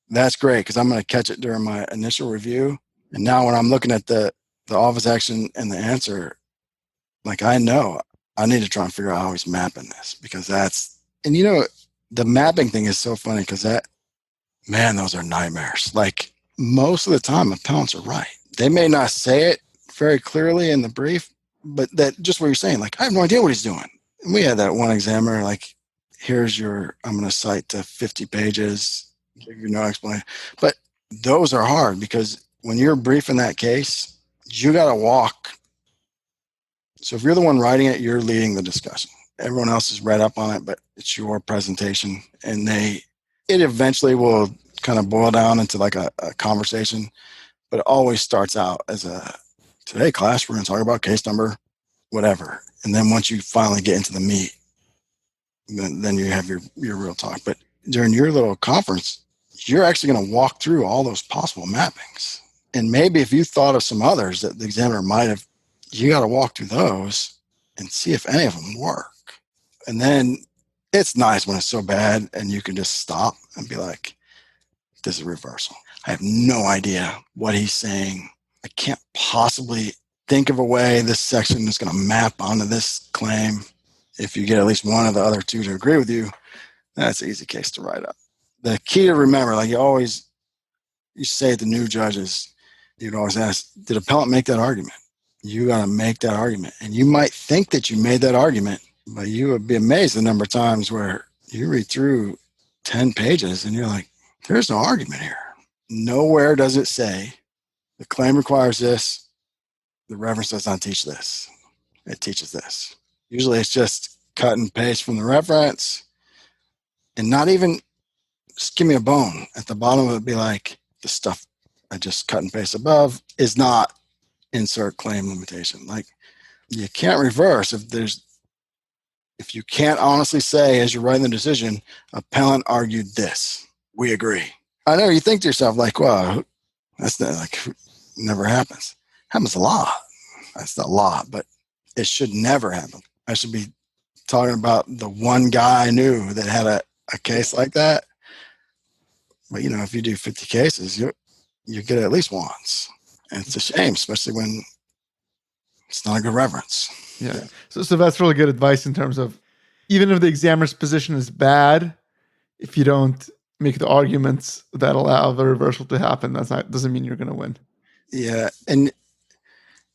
that's great because I'm going to catch it during my initial review. And now when I'm looking at the office action and the answer, like I know I need to try and figure out how he's mapping this, because and the mapping thing is so funny because those are nightmares. Like most of the time, appellants are right. They may not say it very clearly in the brief, but that just what you're saying, like, I have no idea what he's doing. And we had that one examiner, like, I'm going to cite to 50 pages, give you no explanation. But those are hard because when you're briefing that case, you got to walk. So if you're the one writing it, you're leading the discussion. Everyone else has read up on it, but it's your presentation. And it eventually will kind of boil down into like a conversation, but it always starts out as today class, we're going to talk about case number, whatever. And then once you finally get into the meat, then you have your real talk. But during your little conference, you're actually going to walk through all those possible mappings. And maybe if you thought of some others that the examiner might have, you got to walk through those and see if any of them work. And then it's nice when it's so bad and you can just stop and be like, this is a reversal. I have no idea what he's saying. I can't possibly think of a way this section is going to map onto this claim. If you get at least one of the other two to agree with you, that's an easy case to write up. The key to remember, like you say to new judges, you'd always ask, did appellant make that argument? You got to make that argument. And you might think that you made that argument, but you would be amazed the number of times where you read through 10 pages and you're like, there's no argument here. Nowhere does it say the claim requires this, the reference does not teach this. It teaches this. Usually it's just cut and paste from the reference and not even just give me a bone. At the bottom it would be like, the stuff I just cut and paste above is not insert claim limitation. Like, you can't reverse if you can't honestly say as you're writing the decision, appellant argued this. We agree. I know you think to yourself like, well, that's not like never happens. Happens a lot. That's not a lot, but it should never happen. I should be talking about the one guy I knew that had a case like that. But, if you do 50 cases, you get it at least once. And it's a shame, especially when it's not a good reference. Yeah. So that's really good advice in terms of, even if the examiner's position is bad, if you don't make the arguments that allow the reversal to happen, doesn't mean you're going to win. Yeah. And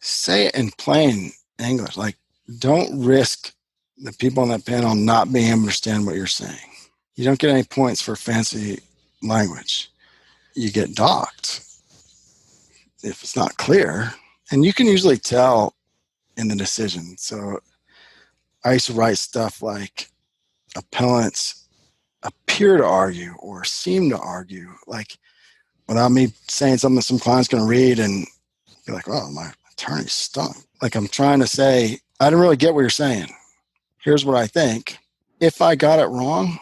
say it in plain English. Like, don't risk the people on that panel not being able to understand what you're saying. You don't get any points for fancy language. You get docked if it's not clear. And you can usually tell in the decision. So I used to write stuff like, appellants appear to argue or seem to argue, like, without me saying something that some client's going to read and be like, oh, my attorney's stunk. Like, I'm trying to say, I didn't really get what you're saying. Here's what I think. If I got it wrong,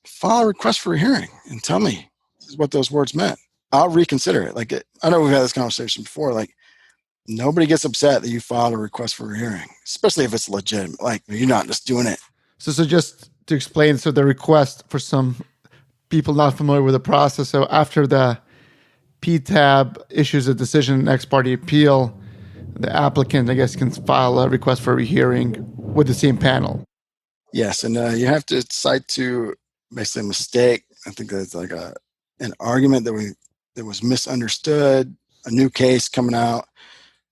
file a request for a hearing and tell me this is what those words meant. I'll reconsider it. Like, I know we've had this conversation before. Like, nobody gets upset that you filed a request for a hearing, especially if it's legitimate. Like, you're not just doing it. So just to explain, so the request for some people not familiar with the process. So after the PTAB issues a decision in ex-parte appeal, the applicant, I guess, can file a request for a hearing with the same panel. Yes, and you have to cite to basically a mistake. I think that's like an argument that was misunderstood, a new case coming out.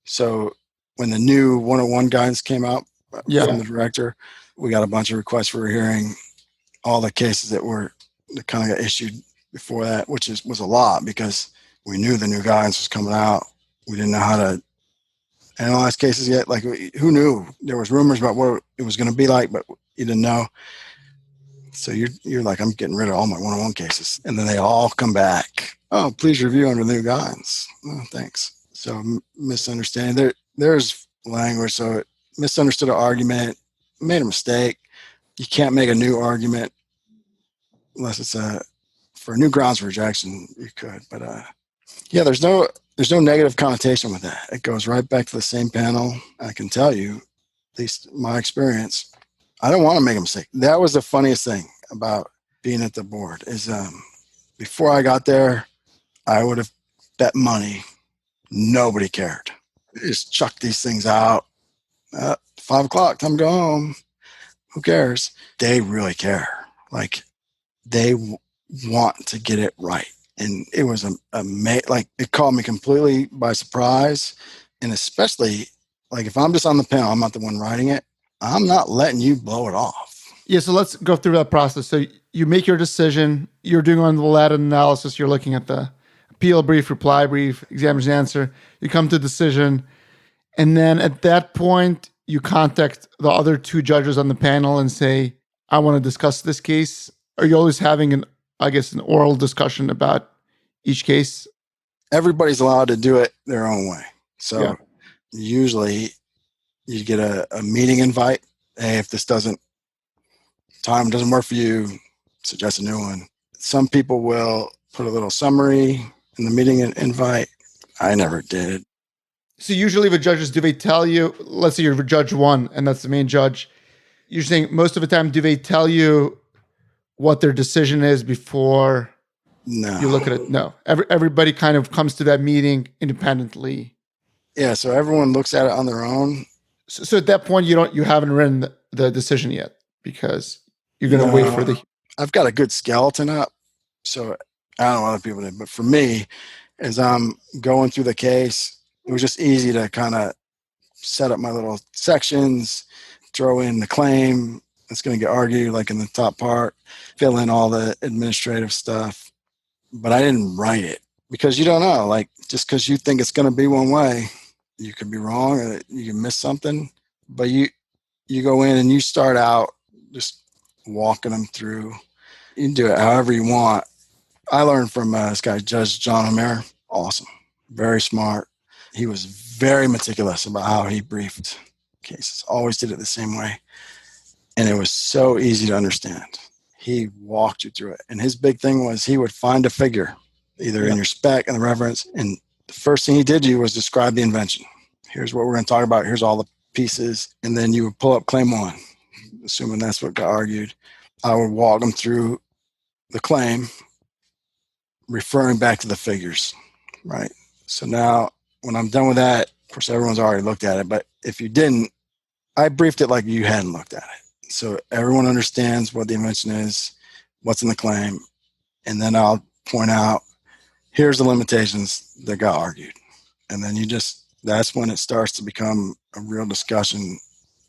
So when the new 101 guidance came out from the director, we got a bunch of requests for a hearing. All the cases that kind of got issued before that, which was a lot because we knew the new guidance was coming out. We didn't know how to analyze cases yet. Like, who knew? There was rumors about what it was going to be like, but you didn't know. So you're like, I'm getting rid of all my 101 cases. And then they all come back. Oh, please review under the new guidance. Oh, thanks. So misunderstanding. There's language. So it misunderstood an argument, made a mistake. You can't make a new argument unless it's for new grounds of rejection. You could, but there's no negative connotation with that. It goes right back to the same panel. I can tell you, at least my experience, I don't want to make a mistake. That was the funniest thing about being at the board is before I got there, I would have bet money. Nobody cared. They just chucked these things out. 5 o'clock, time to go home. Who cares? They really care. Like, they want to get it right. And it was it caught me completely by surprise. And especially, like, if I'm just on the panel, I'm not the one writing it, I'm not letting you blow it off. Yeah, so let's go through that process. So you make your decision, you're doing on the ladder analysis, you're looking at the appeal brief, reply brief, examiner's answer, you come to a decision, and then at that point, you contact the other 2 judges on the panel and say, I want to discuss this case. Are you always having an oral discussion about each case? Everybody's allowed to do it their own way. So usually you get a meeting invite. Hey, if this time doesn't work for you, suggest a new one. Some people will put a little summary in the meeting invite. I never did. So usually the judges, do they tell you, let's say you're judge 1 and that's the main judge, you're saying most of the time, do they tell you what their decision is before you look at it? No. Everybody kind of comes to that meeting independently. Yeah, so everyone looks at it on their own. So at that point, you haven't written the decision yet because you're going to wait for the... I've got a good skeleton up, so I don't know what other people did, but for me, as I'm going through the case, it was just easy to kind of set up my little sections, throw in the claim that's going to get argued, like in the top part, fill in all the administrative stuff. But I didn't write it because you don't know. Like, just because you think it's going to be one way, you could be wrong or you can miss something. But you go in and you start out just walking them through. You can do it however you want. I learned from this guy, Judge John O'Meara. Awesome. Very smart. He was very meticulous about how he briefed cases. Always did it the same way. And it was so easy to understand. He walked you through it. And his big thing was he would find a figure, either in your spec and the reference. And the first thing he did to you was describe the invention. Here's what we're going to talk about. Here's all the pieces. And then you would pull up claim 1. assuming that's what got argued. I would walk them through the claim, referring back to the figures, right? So now when I'm done with that, of course, everyone's already looked at it, but if you didn't, I briefed it like you hadn't looked at it. So everyone understands what the invention is, what's in the claim, and then I'll point out, here's the limitations that got argued. And then that's when it starts to become a real discussion.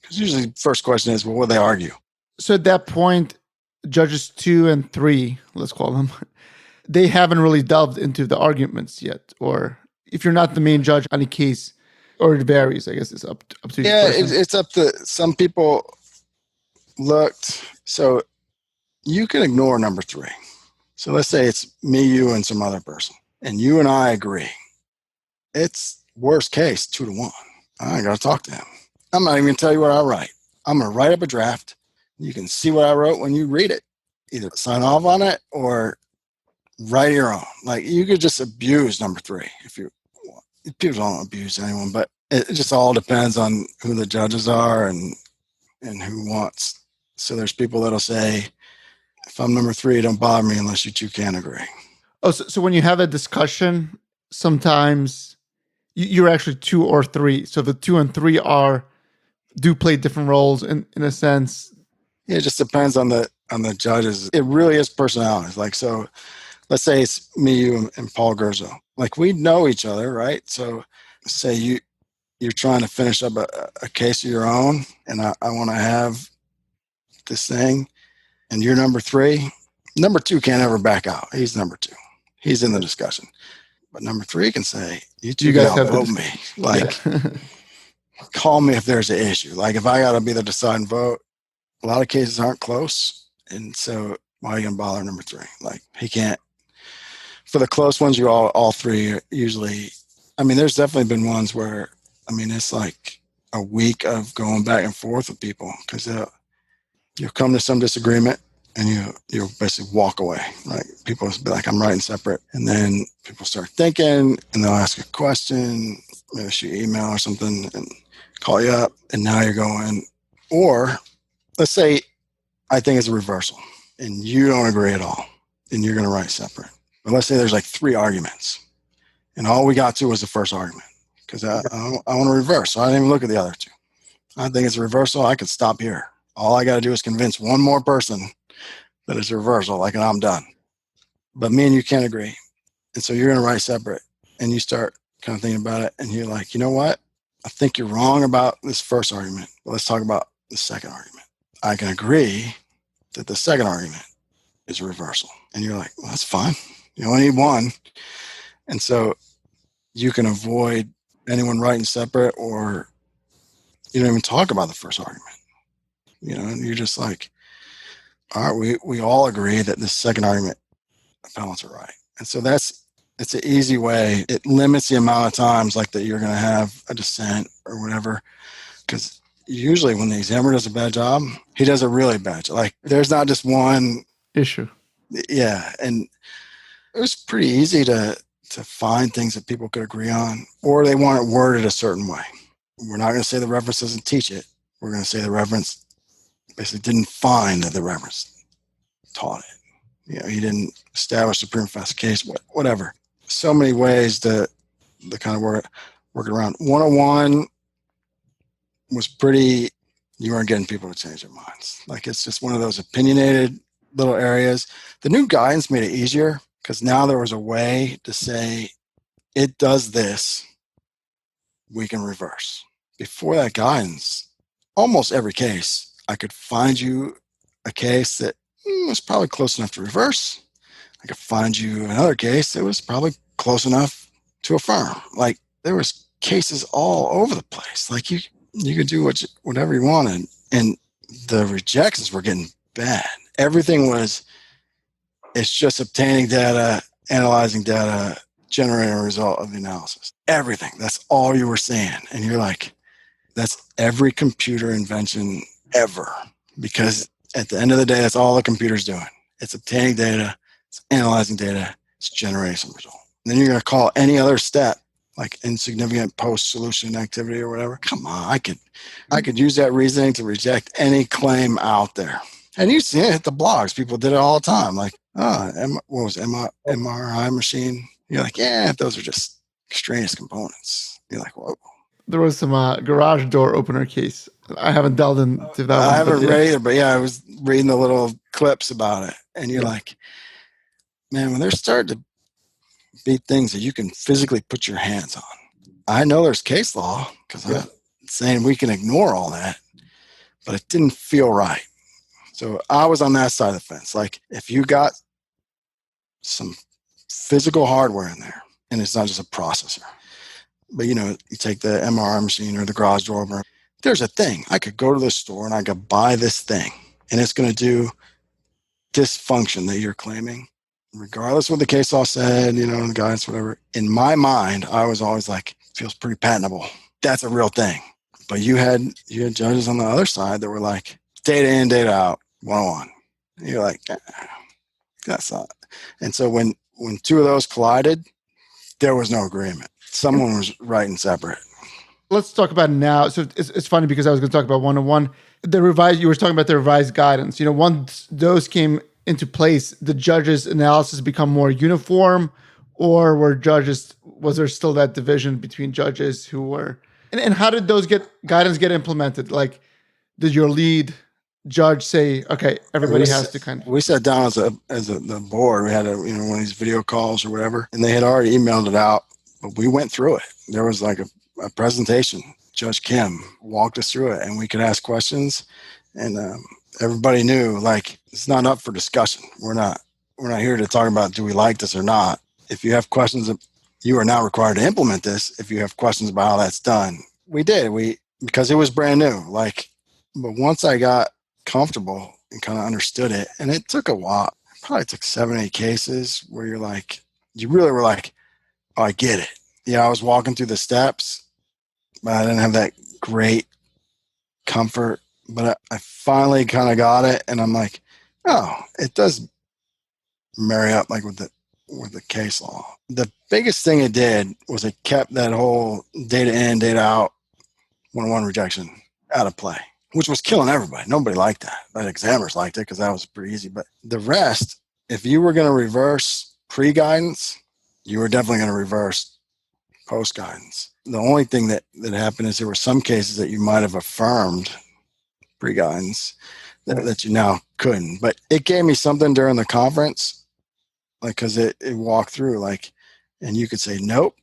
Because usually the first question is, well, what do they argue? So at that point, judges 2 and 3, let's call them, they haven't really delved into the arguments yet. Or if you're not the main judge on a case, or it varies, I guess it's up to each person. It's up to some people looked. So you can ignore number 3. So let's say it's me, you, and some other person. And you and I agree. It's worst case 2-1. I ain't got to talk to him. I'm not even going to tell you what I write. I'm going to write up a draft. You can see what I wrote when you read it. Either sign off on it or write your own. Like, you could just abuse number 3 if you want. People don't abuse anyone, but it just all depends on who the judges are and who wants. So there's people that'll say, if I'm number 3, don't bother me unless you 2 can't agree. Oh, so when you have a discussion, sometimes you're actually 2 or 3. So the 2 and 3 do play different roles in a sense. Yeah, it just depends on the judges. It really is personalities. Like, so let's say it's me, you, and Paul Gerzo. Like, we know each other, right? So say you're trying to finish up a case of your own, and I want to have this thing, and you're number 3. Number 2 can't ever back out. He's number 2. He's in the discussion. But number 3 can say, you guys outvote me. Like, call me if there's an issue. Like, if I got to be the deciding vote, a lot of cases aren't close. And so why are you going to bother number 3? Like, he can't. For the close ones, you all 3 usually, I mean, there's definitely been ones where, I mean, it's like a week of going back and forth with people because you'll come to some disagreement and you'll basically walk away. Like, people will be like, I'm writing separate. And then people start thinking and they'll ask a question, maybe shoot email or something and call you up. And now you're going, or let's say I think it's a reversal and you don't agree at all and you're going to write separate. But let's say there's like 3 arguments and all we got to was the first argument because I want to reverse. So I didn't even look at the other 2. I think it's a reversal. I could stop here. All I got to do is convince one more person that it's a reversal, like, and I'm done. But me and you can't agree. And so you're going to write separate and you start kind of thinking about it and you're like, you know what? I think you're wrong about this first argument. Well, let's talk about the second argument. I can agree that the second argument is a reversal. And you're like, well, that's fine. You only need one. And so you can avoid anyone writing separate, or you don't even talk about the first argument. You know, and you're just like, all right, we all agree that this second argument, appellants are right. And so it's an easy way. It limits the amount of times like that you're going to have a dissent or whatever. Because usually when the examiner does a bad job, he does a really bad job. Like, there's not just one issue. Yeah. And it was pretty easy to find things that people could agree on, or they want it worded a certain way. We're not going to say the reference doesn't teach it. We're going to say the reference basically didn't find that the reference taught it. You know, he didn't establish the prima facie case, whatever. So many ways to kind of work it around. 101 was pretty, you weren't getting people to change their minds. Like, it's just one of those opinionated little areas. The new guidance made it easier because now there was a way to say, it does this, we can reverse. Before that guidance, almost every case, I could find you a case that was probably close enough to reverse. I could find you another case that was probably close enough to affirm. Like, there was cases all over the place. Like, you could do whatever you wanted. And the rejections were getting bad. Everything was, it's just obtaining data, analyzing data, generating a result of the analysis. Everything. That's all you were saying. And you're like, that's every computer invention ever. Because at the end of the day, that's all the computer's doing. It's obtaining data, it's analyzing data, it's generating some result. And then you're going to call any other step like insignificant post-solution activity or whatever. Come on, I could use that reasoning to reject any claim out there. And you see it at the blogs. People did it all the time. Like, what was it, MRI machine? You're like, yeah, those are just extraneous components. You're like, whoa. There was some garage door opener case. I haven't delved into that one. I haven't read either, but yeah, I was reading the little clips about it. And you're like, man, when they're starting to be things that you can physically put your hands on. I know there's case law because I'm saying we can ignore all that, but it didn't feel right. So I was on that side of the fence. Like if you got some physical hardware in there, and it's not just a processor, but you take the MRI machine or the garage door opener, there's a thing. I could go to the store and I could buy this thing, and it's going to do this function that you're claiming, regardless of what the case law said, the guidance, whatever. In my mind, I was always like, feels pretty patentable. That's a real thing. But you had judges on the other side that were like, data in, data out, 101. And you're like, that's not. And so when two of those collided, there was no agreement. Someone was writing separate. Let's talk about it now. So it's funny because I was going to talk about 101. You were talking about the revised guidance. Once those came into place, the judges' analysis become more uniform, or was there still that division between judges who were, and how did those guidance get implemented? Like, did your lead judge say, okay, everybody has to kind of... We sat down as the board. We had one of these video calls or whatever, and they had already emailed it out, but we went through it. There was like a presentation. Judge Kim walked us through it, and we could ask questions, and everybody knew, like, it's not up for discussion. We're not here to talk about do we like this or not. If you have questions, you are now required to implement this. If you have questions about how that's done, we did. Because it was brand new. Like, but once I got comfortable and kind of understood it, and it took a while. It probably took 7-8 cases where you really were like, oh, I get it. Yeah, I was walking through the steps, but I didn't have that great comfort. But I finally kind of got it, and I'm like, oh, it does marry up like with the case law. The biggest thing it did was it kept that whole data in, data out, 101 rejection out of play, which was killing everybody. Nobody liked that. The examiners liked it because that was pretty easy. But the rest, if you were going to reverse pre-guidance, you were definitely going to reverse post-guidance. The only thing that happened is there were some cases that you might have affirmed pre-guidance that you now couldn't. But it gave me something during the conference, like, because it walked through, like, and you could say, nope,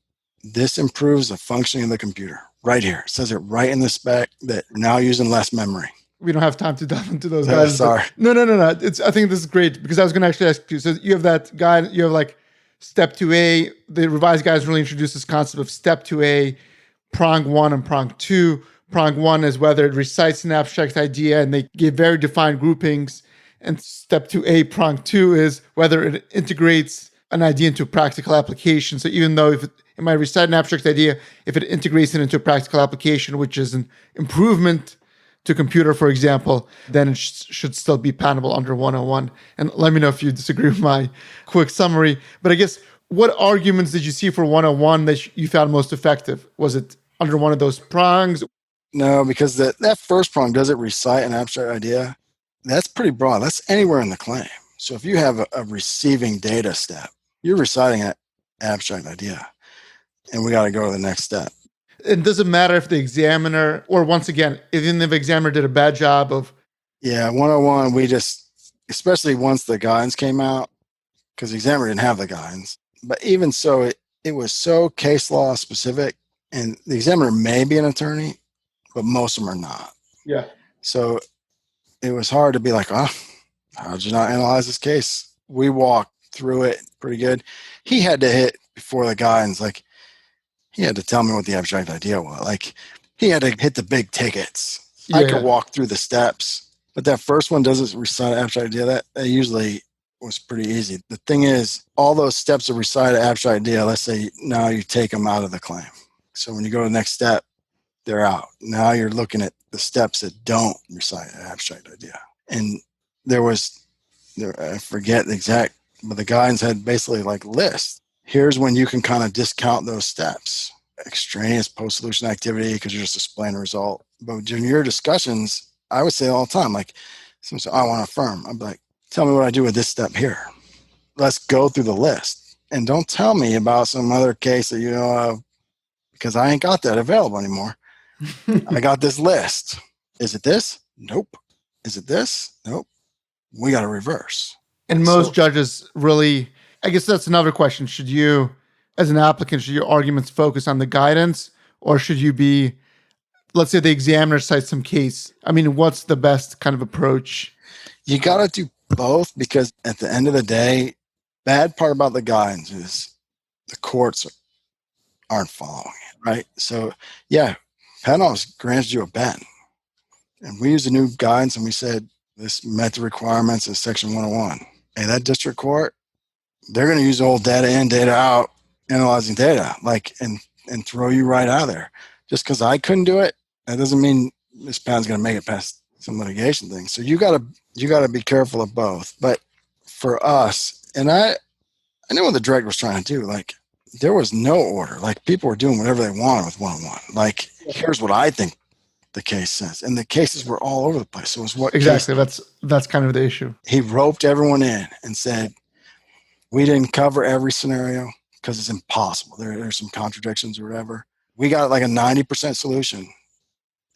this improves the functioning of the computer. Right here. It says it right in the spec that we're now using less memory. We don't have time to delve into those guys. Sorry. No. I think this is great because I was going to actually ask you. So you have that guide, you have like step 2A. The revised guides really introduced this concept of step 2A, prong 1 and prong 2. Prong 1 is whether it recites an abstract idea, and they give very defined groupings. And step 2A, prong 2 is whether it integrates an idea into a practical application. So even though if it might recite an abstract idea, if it integrates it into a practical application, which is an improvement to computer, for example, then it should still be patentable under 101. And let me know if you disagree with my quick summary. But I guess, what arguments did you see for 101 that you found most effective? Was it under one of those prongs? No, because that first prong, does it recite an abstract idea? That's pretty broad. That's anywhere in the claim. So if you have a receiving data step, you're reciting an abstract idea. And we got to go to the next step. It doesn't matter if the examiner, or once again, even if the examiner did a bad job of... Yeah, 101, we just, especially once the guidance came out, because the examiner didn't have the guidance. But even so, it was so case law specific, and the examiner may be an attorney, but most of them are not. Yeah. So it was hard to be like, oh, how did you not analyze this case? We walked through it pretty good. He had to hit before the guidance, like, he had to tell me what the abstract idea was. Like, he had to hit the big tickets. Yeah. I could walk through the steps, but that first one doesn't recite an abstract idea. That usually was pretty easy. The thing is, all those steps of recite an abstract idea, let's say now you take them out of the claim. So when you go to the next step, they're out. Now you're looking at the steps that don't recite an abstract idea. And I forget the exact, but the guidance had basically like lists. Here's when you can kind of discount those steps. extraneous post-solution activity because you're just displaying a result. But in your discussions, I would say all the time, like, someone says, I want to affirm. I'm like, tell me what I do with this step here. Let's go through the list. And don't tell me about some other case that you know of, because I ain't got that available anymore. I got this list. Is it this? Nope. Is it this? Nope. We got to reverse. And most judges really, I guess that's another question. Should you, as an applicant, should your arguments focus on the guidance, or should you be, let's say the examiner cites some case? I mean, what's the best kind of approach? You got to do both, because at the end of the day, bad part about the guidance is the courts aren't following it, right? So yeah, patent office grants you a patent. And we used a new guidance and we said this met the requirements of section 101. Hey, that district court, they're going to use old data in, data out, analyzing data, like, and throw you right out of there. Just because I couldn't do it, that doesn't mean this patent's going to make it past some litigation thing. So you got to be careful of both. But for us, and I know what the director was trying to do. Like, there was no order. Like, people were doing whatever they wanted with 101. Like, here's what I think the case says, and the cases were all over the place. So it was what exactly that's kind of the issue. He roped everyone in and said, we didn't cover every scenario because it's impossible. There's some contradictions or whatever. We got like a 90% solution,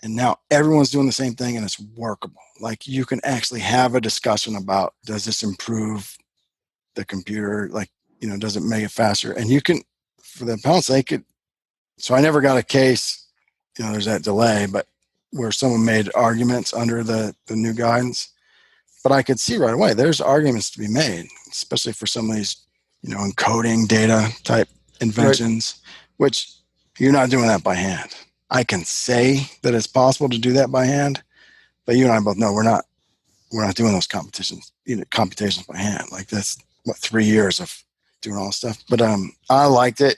and now everyone's doing the same thing, and it's workable. Like, you can actually have a discussion about, does this improve the computer? Like, you know, does it make it faster? And you can, for the appellants, they could. So I never got a case, you know, there's that delay, but where someone made arguments under the new guidance. But I could see right away, there's arguments to be made, especially for some of these, you know, encoding data type inventions, right, which you're not doing that by hand. I can say that it's possible to do that by hand, but you and I both know we're not doing those computations by hand. Like, that's what, 3 years of doing all this stuff. But I liked it.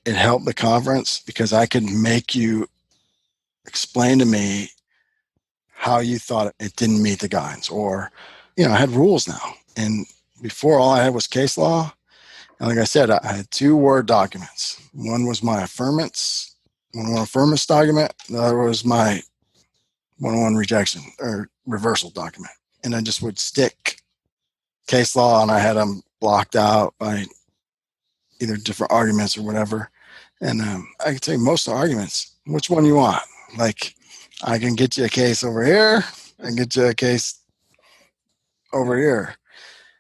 It helped the conference because I could make you explain to me how you thought it didn't meet the guidance, or, you know, I had rules now. And before, all I had was case law. And like I said, I had 2 Word documents. One was my affirmance, 101 affirmance document. The other was my 101 rejection or reversal document. And I just would stick case law, and I had them blocked out by either different arguments or whatever. And I could tell you most of the arguments, which one you want. Like, I can get you a case over here. I can get you a case over here.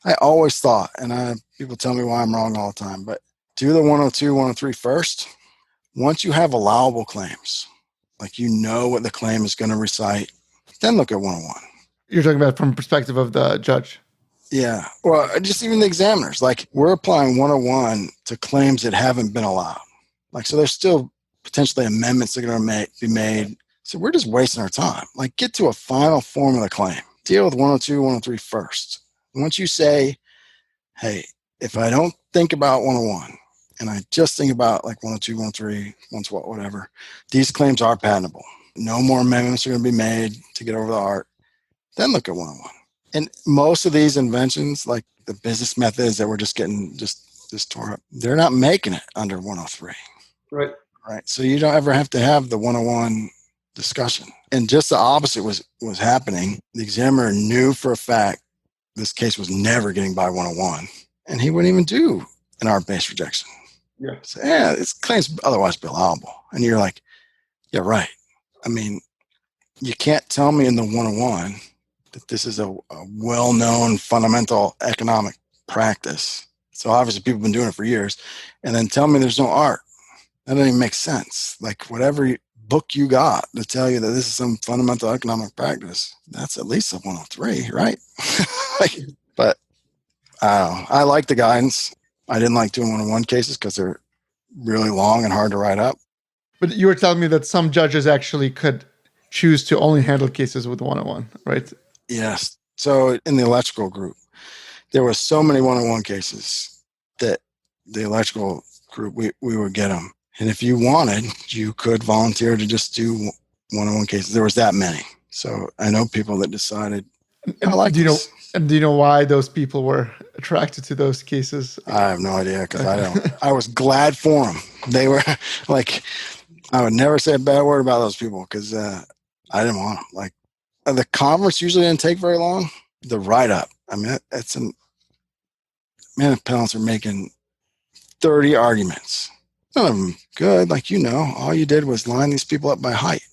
I always thought, and people tell me why I'm wrong all the time, but do the 102, 103 first. Once you have allowable claims, like, you know what the claim is going to recite, then look at 101. You're talking about from the perspective of the judge. Yeah. Well, just even the examiners. Like, we're applying 101 to claims that haven't been allowed. Like, so there's still potentially amendments that are going to be made. So we're just wasting our time. Like, get to a final form of the claim. Deal with 102, 103 first. Once you say, hey, if I don't think about 101 and I just think about like 102, 103, whatever, these claims are patentable. No more amendments are going to be made to get over the art. Then look at 101. And most of these inventions, like the business methods that we're just getting just tore up, they're not making it under 103. Right. Right. So you don't ever have to have the 101 discussion. And just the opposite was happening. The examiner knew for a fact this case was never getting by 101, and he wouldn't even do an art-based rejection. Yeah. So, yeah, this claims otherwise be allowable. And you're like, yeah, right. I mean, you can't tell me in the 101 that this is a well-known fundamental economic practice. So obviously people have been doing it for years, and then tell me there's no art. That doesn't even make sense. Like, whatever book you got to tell you that this is some fundamental economic practice, that's at least a 103, right? But I don't know. I like the guidance. I didn't like doing 101 cases because they're really long and hard to write up. But you were telling me that some judges actually could choose to only handle cases with 101, right? Yes. So in the electrical group, there were so many 101 cases that the electrical group, we would get them. And if you wanted, you could volunteer to just do 101 cases. There was that many. So I know people that decided, I like this. And do you know why those people were attracted to those cases? I have no idea, because I don't. I was glad for them, They were like, I would never say a bad word about those people because I didn't want them. Like the conference usually didn't take very long. The write-up, I mean, it's appellants are making 30 arguments. None of them good. Like, all you did was line these people up by height.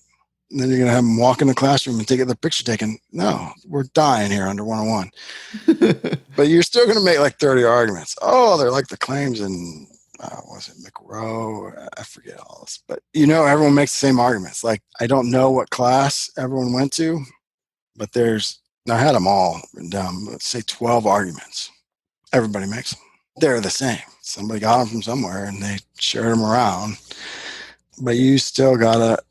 And then you're going to have them walk in the classroom and take their picture taken. No, we're dying here under 101. But you're still going to make like 30 arguments. Oh, they're like the claims in, was it McRow? I forget all this. But everyone makes the same arguments. Like, I don't know what class everyone went to, but I had them all written down. Let's say 12 arguments. Everybody makes them. They're the same. Somebody got them from somewhere and they shared them around. But you still got to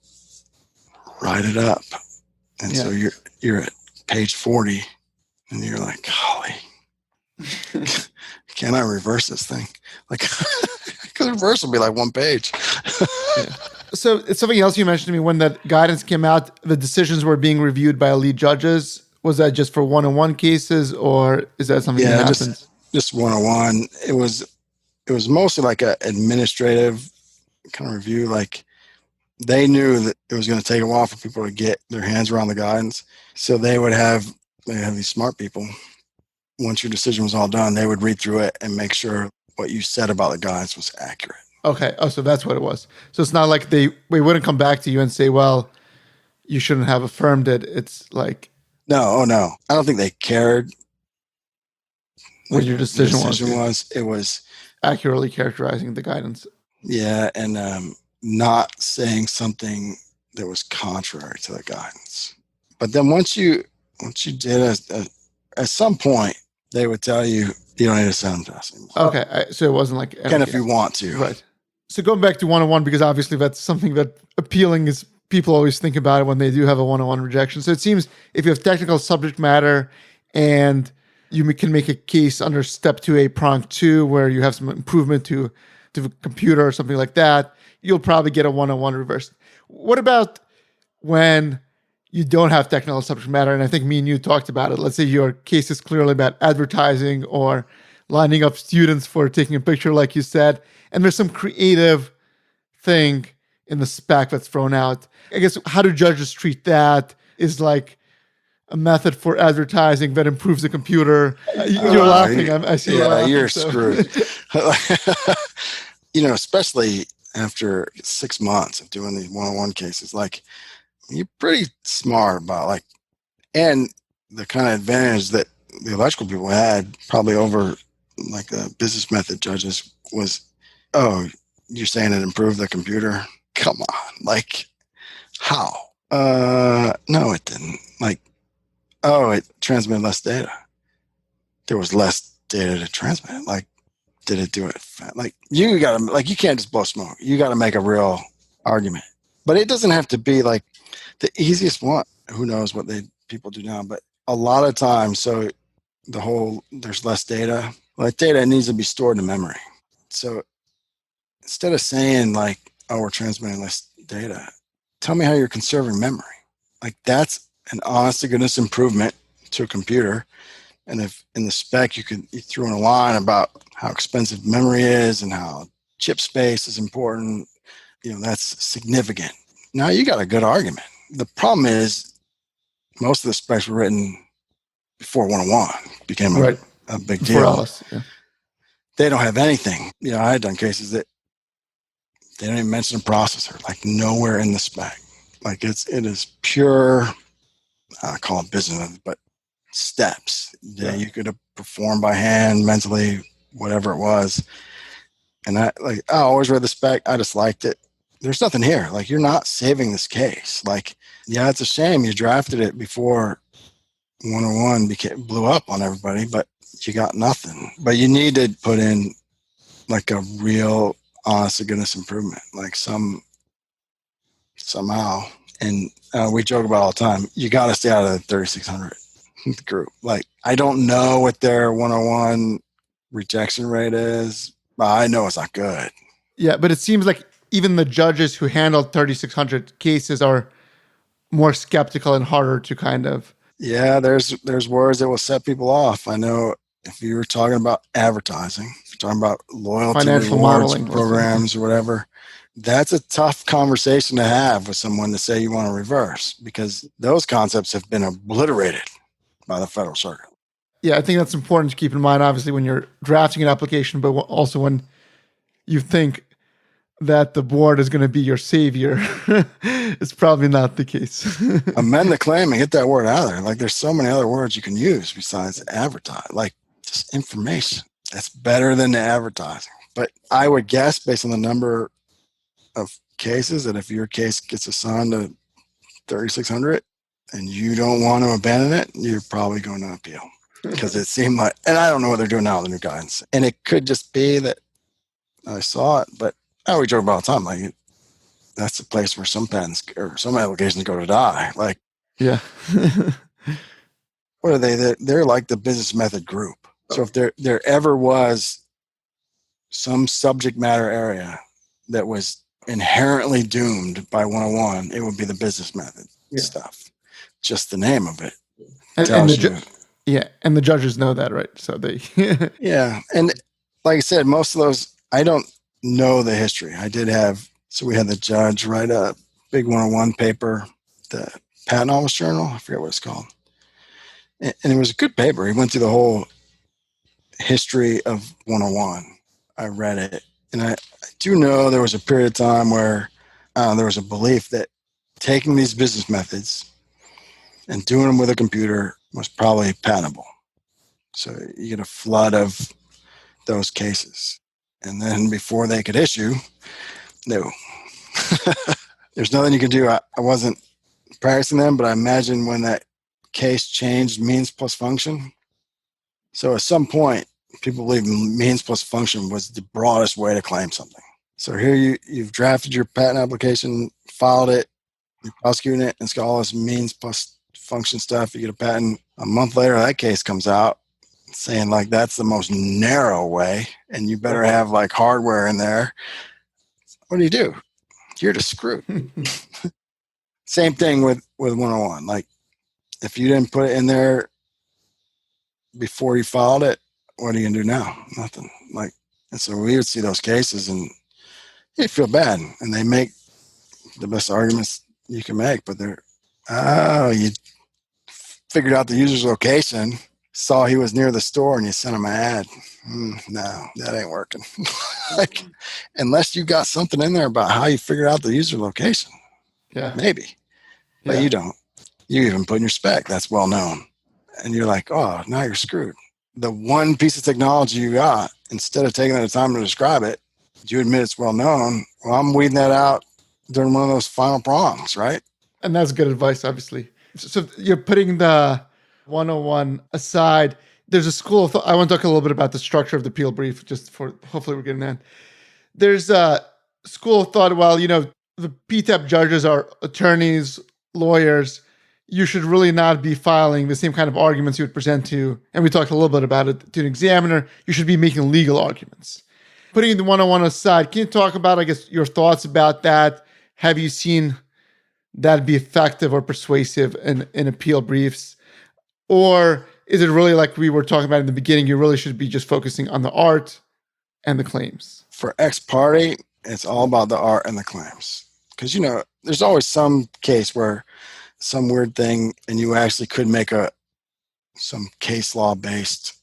write it up. And so you're at page 40 and you're like, golly, can I reverse this thing? Like, because reverse will be like one page. So it's something else you mentioned to me when that guidance came out, the decisions were being reviewed by elite judges. Was that just for one-on-one cases or is that something that happens? Just one-on-one. It was mostly like an administrative kind of review. Like they knew that it was going to take a while for people to get their hands around the guidance. So they have these smart people. Once your decision was all done, they would read through it and make sure what you said about the guidance was accurate. Okay. Oh, so that's what it was. So it's not like we wouldn't come back to you and say, well, you shouldn't have affirmed it. It's like... No. I don't think they cared what your decision was. It was accurately characterizing the guidance. Yeah, and not saying something that was contrary to the guidance. But then once you did at some point, they would tell you don't need to send them to us anymore. Okay, so it wasn't like... Again, if you want to. Right. So going back to one-on-one, because obviously that's something that appealing is, people always think about it when they do have a one-on-one rejection. So it seems if you have technical subject matter and you can make a case under step 2A, prong 2, where you have some improvement to the computer or something like that, you'll probably get a one-on-one reversed. What about when you don't have technical subject matter? And I think me and you talked about it. Let's say your case is clearly about advertising or lining up students for taking a picture, like you said, and there's some creative thing in the spec that's thrown out. I guess, how do judges treat that? Is like a method for advertising that improves the computer. You're laughing. I see. Yeah, laughing, you're screwed. Especially after 6 months of doing these one-on-one cases, like you're pretty smart about and the kind of advantage that the electrical people had probably over like the business method judges was, oh, you're saying it improved the computer? Come on, like how? No, it didn't. Like, oh, it transmitted less data. There was less data to transmit. Like, did it do it? Like, you can't just blow smoke. You got to make a real argument. But it doesn't have to be like the easiest one. Who knows what people do now? But a lot of times, so there's less data. Well, that data needs to be stored in memory. So instead of saying like, oh, we're transmitting less data, tell me how you're conserving memory. Like, that's an honest to goodness improvement to a computer. And if in the spec you threw in a line about how expensive memory is and how chip space is important, that's significant. Now you got a good argument. The problem is most of the specs were written before 101 became a big deal. Alice, yeah. They don't have anything. I had done cases that they don't even mention a processor, like nowhere in the spec. Like it is pure, I call it business, but steps that you could have performed by hand, mentally, whatever it was. And I always read the spec. I just liked it. There's nothing here. Like, you're not saving this case. Like, yeah, it's a shame you drafted it before 101 blew up on everybody, but you got nothing. But you need to put in like a real honest to goodness improvement, like somehow. And we joke about all the time, you got to stay out of the 3600 group. Like, I don't know what their 101 rejection rate is, but I know it's not good. Yeah, but it seems like even the judges who handled 3600 cases are more skeptical and harder to kind of... Yeah, there's words that will set people off. I know if you were talking about advertising, you're talking about loyalty Financial rewards modeling, programs or whatever, that's a tough conversation to have with someone to say you want to reverse, because those concepts have been obliterated by the Federal Circuit. Yeah, I think that's important to keep in mind, obviously, when you're drafting an application, but also when you think that the board is going to be your savior. It's probably not the case. Amend the claim and get that word out of there. Like, there's so many other words you can use besides advertise, like just information. That's better than the advertising. But I would guess, based on the number of cases, that if your case gets assigned to 3,600 and you don't want to abandon it, you're probably going to appeal. Because it seemed like, and I don't know what they're doing now with the new guidance. And it could just be that I saw it, but I always joke about all the time, like, that's the place where some patents or some applications go to die. Like, yeah. what are they? They're like the business method group. So if there ever was some subject matter area that was inherently doomed by 101, it would be the business method stuff. Just the name of it tells you. Yeah, and the judges know that, right? So they yeah. And like I said, most of those, I don't know the history. I did have, so we had the judge write a big 101 paper, the Patent Office Journal, I forget what it's called. And it was a good paper. He went through the whole history of 101. I read it. And I do know there was a period of time where there was a belief that taking these business methods and doing them with a computer was probably patentable. So you get a flood of those cases. And then before they could issue, no. There's nothing you can do. I wasn't practicing them, but I imagine when that case changed means plus function. So at some point, people believe means plus function was the broadest way to claim something. So here you've drafted your patent application, filed it, you're prosecuting it, and it's got all this means plus function stuff. You get a patent. A month later, that case comes out saying like that's the most narrow way, and you better have like hardware in there. What do? You're just screwed. Same thing with 101. Like, if you didn't put it in there before you filed it, what are you gonna do now? Nothing. Like, and so we would see those cases and you feel bad, and they make the best arguments you can make, but you figured out the user's location, saw he was near the store, and you sent him an ad. No, that ain't working. Like, unless you got something in there about how you figured out the user location. Yeah. Maybe. But you don't. You even put in your spec, that's well known. And you're like, oh, now you're screwed. The one piece of technology you got, instead of taking the time to describe it, you admit it's well known. Well, I'm weeding that out during one of those final prongs, right? And that's good advice, obviously. So you're putting the 101 aside. There's a school of thought. I want to talk a little bit about the structure of the appeal brief, just for hopefully we're getting that. There's a school of thought, well, the PTAB judges are attorneys, lawyers. You should really not be filing the same kind of arguments you would present to, and we talked a little bit about it, to an examiner. You should be making legal arguments. Putting the 101 aside, can you talk about, I guess, your thoughts about that? Have you seen that be effective or persuasive in appeal briefs? Or is it really like we were talking about in the beginning, you really should be just focusing on the art and the claims? For Ex-Parte, it's all about the art and the claims. Because, there's always some case where some weird thing, and you actually could make some case law based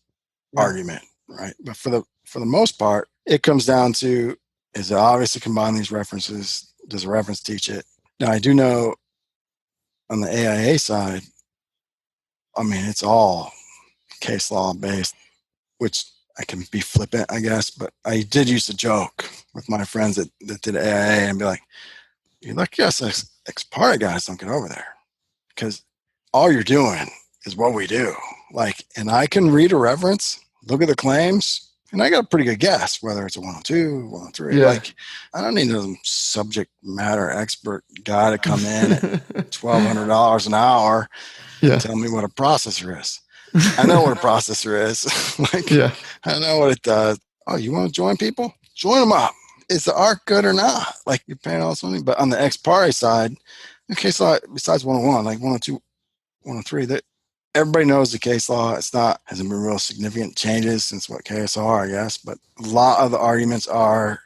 argument, right? But for the most part, it comes down to, is it obvious to combine these references? Does a reference teach it? Now, I do know on the AIA side, it's all case law based, which I can be flippant, I guess, but I did used to joke with my friends that did AIA and be like, you're lucky us Ex-Parte guys don't get over there, because all you're doing is what we do. Like, and I can read a reference, look at the claims, and I got a pretty good guess whether it's a 102, 103. Yeah. Like, I don't need some subject matter expert guy to come in at $1,200 an hour and tell me what a processor is. I know what a processor is. I know what it does. Oh, you want to join people? Join them up. Is the art good or not? Like, you're paying all this money. But on the Ex-Parte side, okay, so besides 101, like 102, 103, that everybody knows the case law. Hasn't been real significant changes since what KSR, I guess. But a lot of the arguments are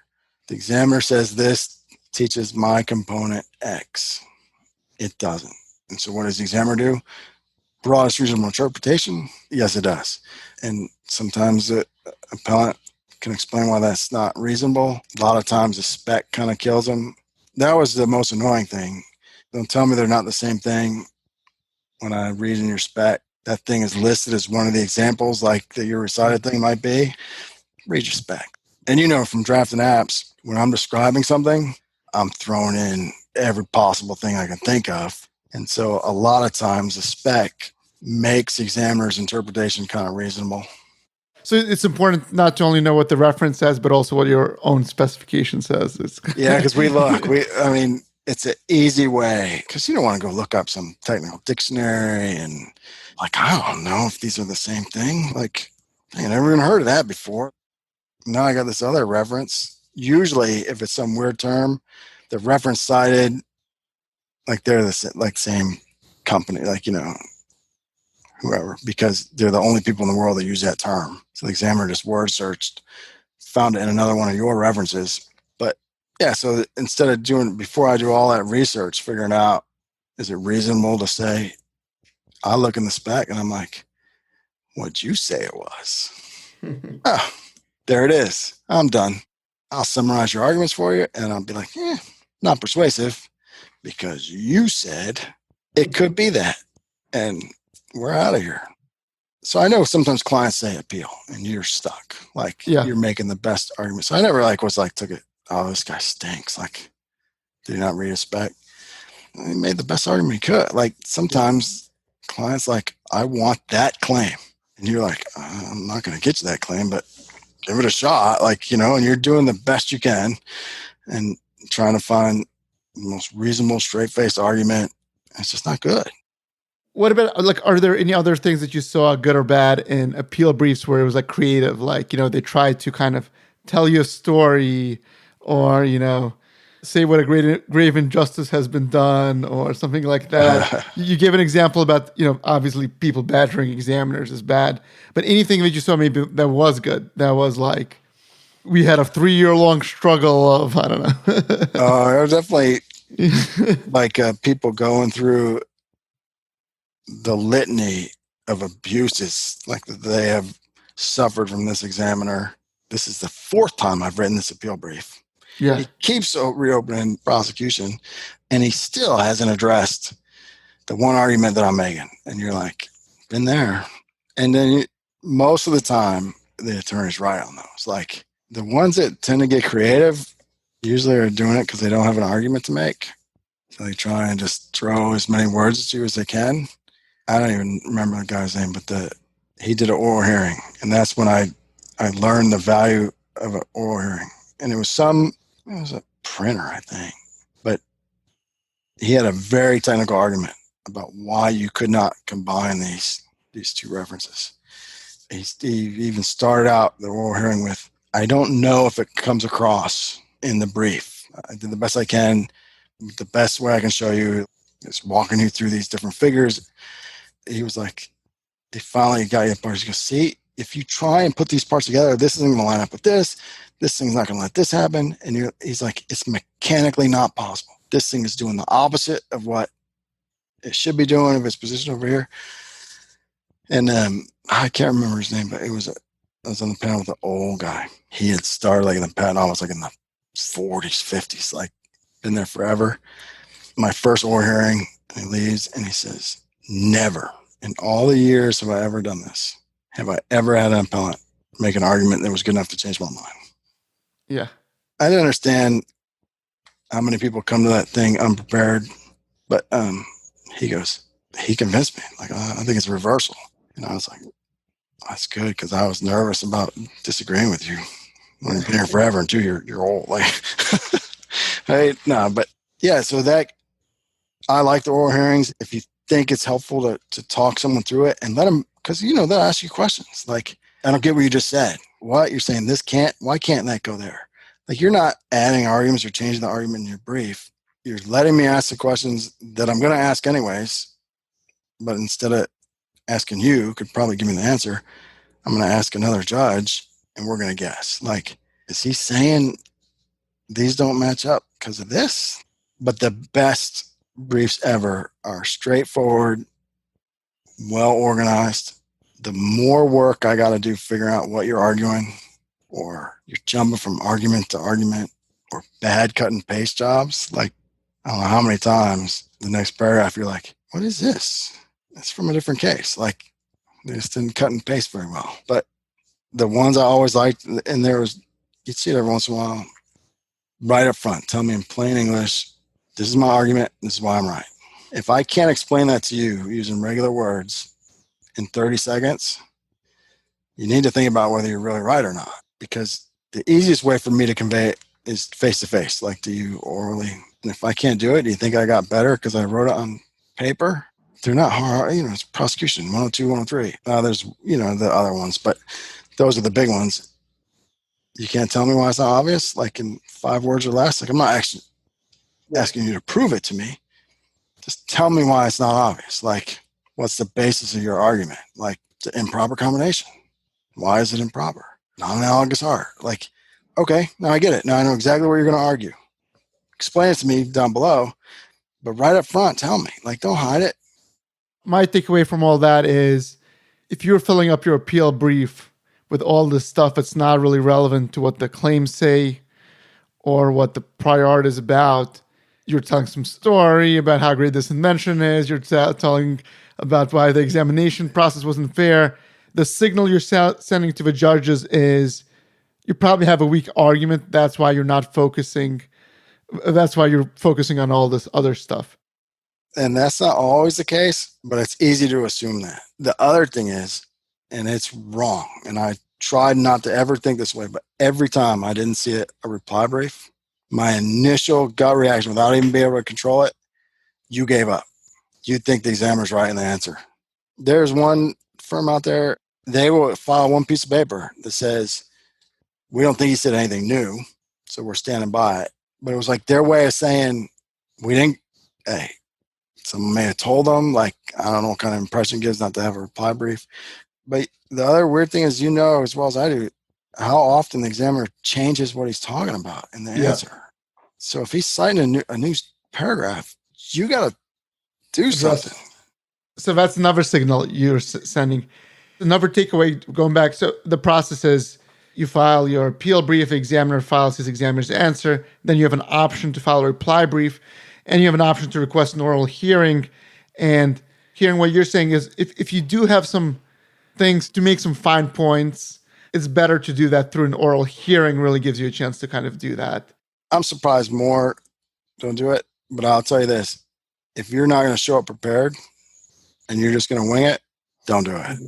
the examiner says this teaches my component X. It doesn't. And so what does the examiner do? Broadest reasonable interpretation? Yes, it does. And sometimes the appellant can explain why that's not reasonable. A lot of times the spec kind of kills them. That was the most annoying thing. Don't tell me they're not the same thing. When I read in your spec, that thing is listed as one of the examples, like that your recited thing might be. Read your spec. And from drafting apps, when I'm describing something, I'm throwing in every possible thing I can think of. And so a lot of times the spec makes the examiner's interpretation kind of reasonable. So it's important not to only know what the reference says, but also what your own specification says. Yeah, because it's an easy way, because you don't want to go look up some technical dictionary and I don't know if these are the same thing. I never even heard of that before. Now I got this other reference. Usually if it's some weird term, the reference cited, they're the same company, whoever, because they're the only people in the world that use that term. So the examiner just word searched, found it in another one of your references. But yeah, so instead of before I do all that research, figuring out, is it reasonable to say, I look in the spec and I'm like, what'd you say it was? Oh, there it is. I'm done. I'll summarize your arguments for you and I'll be like, not persuasive because you said it could be that. And we're out of here. So I know sometimes clients say appeal and you're stuck. You're making the best argument. So I never took it, oh, this guy stinks. Did he not read a spec? He made the best argument he could. Sometimes clients I want that claim. And you're like, I'm not going to get you that claim, but give it a shot. And you're doing the best you can and trying to find the most reasonable, straight-faced argument. It's just not good. What about, are there any other things that you saw, good or bad, in appeal briefs where it was creative? They tried to kind of tell you a story or, say what a grave injustice has been done or something like that. You gave an example about, obviously people badgering examiners is bad, but anything that you saw maybe that was good, that was we had a 3-year-long struggle of, I don't know. It was definitely people going through the litany of abuses that they have suffered from this examiner. This is the 4th time I've written this appeal brief. Yeah. He keeps reopening prosecution and he still hasn't addressed the one argument that I'm making. And you're like, been there. And then most of the time, the attorney's right on those. The ones that tend to get creative usually are doing it because they don't have an argument to make. So they try and just throw as many words at you as they can. I don't even remember the guy's name, but he did an oral hearing. And that's when I learned the value of an oral hearing. And it was a printer, I think. But he had a very technical argument about why you could not combine these 2 references. He even started out the oral hearing with, I don't know if it comes across in the brief. I did the best I can. The best way I can show you is walking you through these different figures. He was like, they finally got you parts. He goes, see, if you try and put these parts together, this isn't going to line up with this. This thing's not going to let this happen. And he's like, it's mechanically not possible. This thing is doing the opposite of what it should be doing if it's positioned over here. And I can't remember his name, but I was on the panel with an old guy. He had started in the patent office in the 40s, 50s, been there forever. My first oral hearing, he leaves and he says, never in all the years have I ever done this. Have I ever had an appellant make an argument that was good enough to change my mind? Yeah. I didn't understand how many people come to that thing unprepared, but he convinced me. I think it's a reversal. And I was like, that's good, because I was nervous about disagreeing with you. When you've been here forever and 2, you're old. Hey, no, but yeah, so that I like the oral hearings. If you think it's helpful to talk someone through it and let them, because they'll ask you questions I don't get what you just said. What you're saying, why can't that go there? You're not adding arguments or changing the argument in your brief. You're letting me ask the questions that I'm going to ask anyways, but instead of asking you could probably give me the answer. I'm going to ask another judge and we're going to guess. Like, is he saying these don't match up because of this? But the best briefs ever are straightforward, well organized. The more work I got to do figuring out what you're arguing, or you're jumping from argument to argument, or bad cut and paste jobs, like, I don't know how many times the next paragraph you're like, what is this? It's from a different case. Like, they just didn't cut and paste very well. But the ones I always liked, and you'd see it every once in a while, right up front, tell me in plain English, this is my argument, this is why I'm right. If I can't explain that to you using regular words in 30 seconds, you need to think about whether you're really right or not. Because the easiest way for me to convey it is face to face, like to you orally. And if I can't do it, do you think I got better because I wrote it on paper? They're not hard, it's prosecution, 102, 103. There's, the other ones, but those are the big ones. You can't tell me why it's not obvious, like in 5 words or less. Like, I'm not actually asking you to prove it to me. Just tell me why it's not obvious. Like, what's the basis of your argument? Like, it's an improper combination. Why is it improper? Non-analogous art. Like, okay, now I get it. Now I know exactly what you're going to argue. Explain it to me down below, but right up front, tell me. Like, don't hide it. My takeaway from all that is, if you're filling up your appeal brief with all this stuff that's not really relevant to what the claims say or what the prior art is about, you're telling some story about how great this invention is, you're telling about why the examination process wasn't fair, the signal you're sending to the judges is you probably have a weak argument. That's why you're focusing on all this other stuff. And that's not always the case, but it's easy to assume that. The other thing is, and it's wrong, and I tried not to ever think this way, but every time I didn't see a reply brief, my initial gut reaction, without even being able to control it, you gave up. You think the examiner's right in the answer. There's one firm out there, they will file one piece of paper that says, we don't think he said anything new, so we're standing by it. But it was like their way of saying, hey, someone may have told them, like, I don't know what kind of impression it gives not to have a reply brief. But the other weird thing is, as well as I do, how often the examiner changes what he's talking about in the answer. So if he's citing a new paragraph, you got to do something. So that's another signal you're sending. Another takeaway, going back, so the process is you file your appeal brief, the examiner files his examiner's answer, then you have an option to file a reply brief, and you have an option to request an oral hearing. And hearing what you're saying is, if you do have some things to make some fine points, it's better to do that through an oral hearing. Really gives you a chance to kind of do that. I'm surprised more don't do it, but I'll tell you this. If you're not going to show up prepared and you're just going to wing it, don't do it.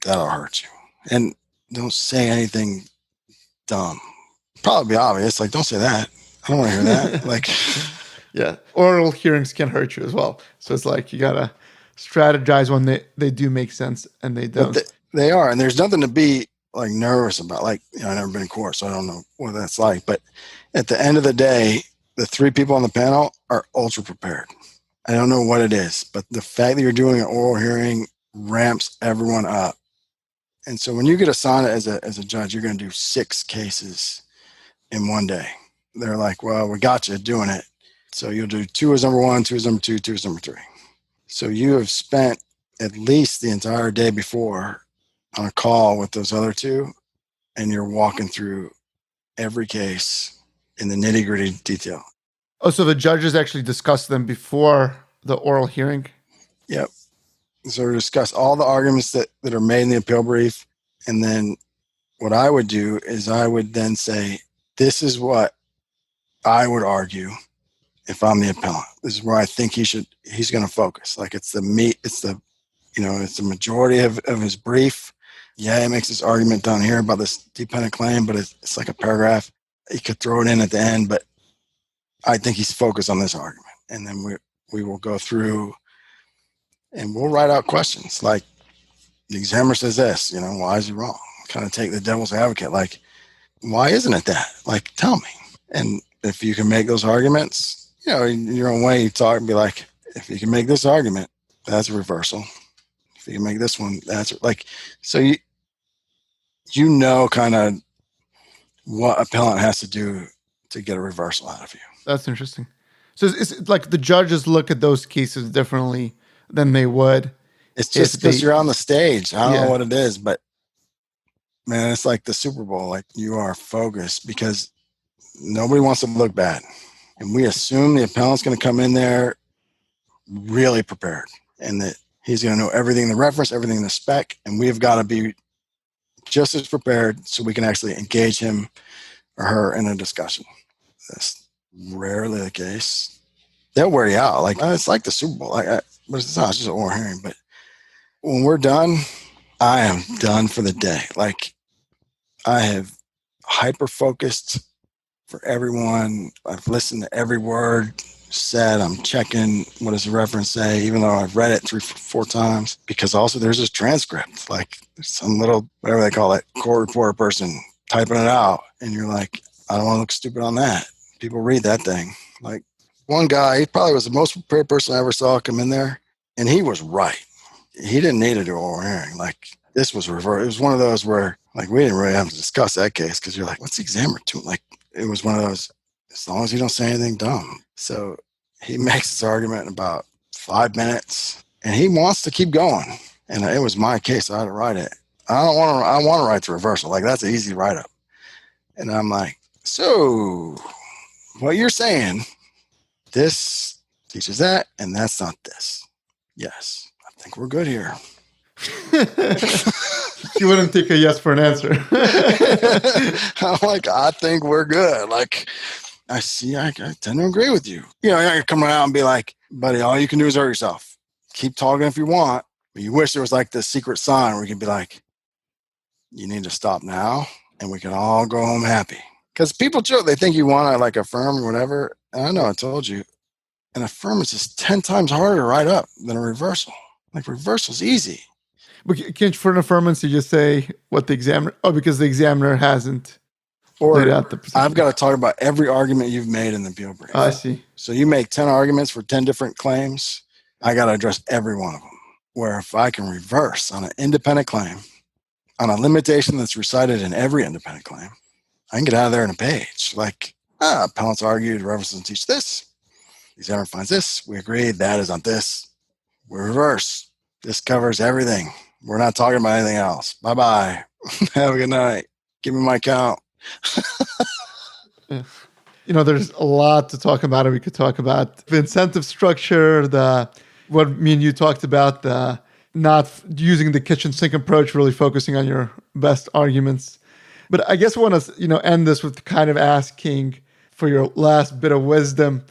That'll hurt you. And don't say anything dumb. Probably be obvious. Like, don't say that. I don't want to hear that. Like, yeah, oral hearings can hurt you as well. So it's like you got to strategize when they do make sense and they don't. They are. And there's nothing to be like nervous about. Like, I've never been in court, so I don't know what that's like. But at the end of the day, the 3 people on the panel are ultra prepared. I don't know what it is, but the fact that you're doing an oral hearing ramps everyone up. And so when you get assigned as a judge, you're going to do 6 cases in one day. They're like, well, we got you doing it. So you'll do 2 as number 1, 2 as number 2, 2 as number 3. So you have spent at least the entire day before on a call with those other 2, and you're walking through every case in the nitty-gritty detail. Oh, so the judges actually discuss them before the oral hearing? Yep. So we discuss all the arguments that are made in the appeal brief. And then what I would do is I would then say, this is what I would argue if I'm the appellant. This is where I think he's going to focus. Like, it's the meat, it's the majority of his brief. Yeah, he makes this argument down here about this dependent claim, but it's like a paragraph. He could throw it in at the end, but I think he's focused on this argument. And then we will go through and we'll write out questions like, the examiner says this, why is he wrong? Kind of take the devil's advocate. Like, why isn't it that? Like, tell me. And if you can make those arguments, in your own way, you talk and be like, if you can make this argument, that's a reversal. If you make this one, that's like, so you know kind of what appellant has to do to get a reversal out of you. That's interesting. So it's like the judges look at those cases differently than they would. It's just because you're on the stage. I don't know what it is, but man, it's like the Super Bowl. Like you are focused because nobody wants to look bad. And we assume the appellant's going to come in there really prepared and that he's going to know everything in the reference, everything in the spec, and we've got to be just as prepared so we can actually engage him or her in a discussion. That's rarely the case. They'll wear you out. Like it's like the Super Bowl. But it's not just an oral hearing. But when we're done, I am done for the day. Like I have hyper focused for everyone. I've listened to every word said. I'm checking what does the reference say, even though I've read it 3-4 times. Because also there's this transcript. Like there's some little whatever they call it, court reporter person typing it out, and you're like, I don't want to look stupid on that. People read that thing. Like one guy, he probably was the most prepared person I ever saw come in there, and he was right. He didn't need to do oral hearing. Like this was reversed. It was one of those where like we didn't really have to discuss that case because you're like, what's the examiner doing? Like it was one of those, as long as you don't say anything dumb. So he makes his argument in about 5 minutes, and he wants to keep going. And it was my case. I had to write it. I want to write the reversal. Like that's an easy write up. And I'm like, so what you're saying, this teaches that, and that's not this. Yes, I think we're good here. She wouldn't take a yes for an answer. I'm like, I think we're good. Like, I tend to agree with you. You know, you're not going to come around and be like, buddy, all you can do is hurt yourself. Keep talking if you want, but you wish there was like this secret sign where you could be like, you need to stop now, and we can all go home happy. Because people joke, they think you want to like affirm or whatever. And I know I told you, an affirm is just 10 times harder to write up than a reversal. Like reversal's easy. But can't for an affirmance you just say what the examiner? Oh, because the examiner hasn't or laid out the procedure. I've got to talk about every argument you've made in the appeal brief. I see. So you make 10 arguments for 10 different claims. I got to address every one of them. Where if I can reverse on an independent claim, on a limitation that's recited in every independent claim, I can get out of there in a page. Like, appellants argued, reference doesn't teach this. The examiner finds this. We agree that is on this. We reverse. This covers everything. We're not talking about anything else. Bye-bye. Have a good night. Give me my count. Yeah. You know, there's a lot to talk about. We could talk about the incentive structure, what me and you talked about, the not using the kitchen sink approach, really focusing on your best arguments. But I guess I want to, end this with kind of asking for your last bit of wisdom,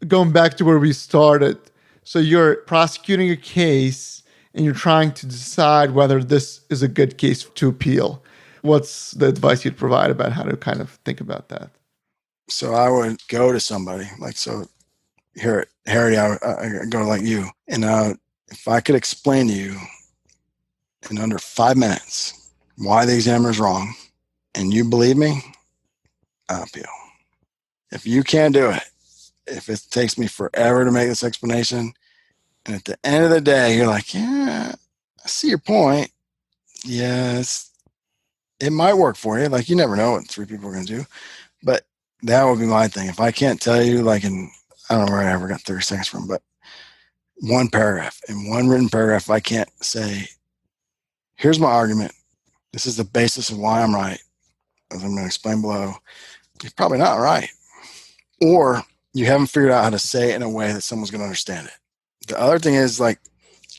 going back to where we started. So you're prosecuting a case and you're trying to decide whether this is a good case to appeal. What's the advice you'd provide about how to kind of think about that? So I would go to somebody like, so here at Harry, I go like you. And if I could explain to you in under 5 minutes why the examiner's wrong, and you believe me, I'll appeal. If you can't do it, if it takes me forever to make this explanation, and at the end of the day, you're like, yeah, I see your point. Yes, it might work for you. Like, you never know what 3 people are going to do. But that would be my thing. If I can't tell you, like I don't know where I ever got 30 seconds from, but one paragraph, in one written paragraph, I can't say, here's my argument. This is the basis of why I'm right. As I'm going to explain below, you're probably not right. Or you haven't figured out how to say it in a way that someone's going to understand it. The other thing is, like,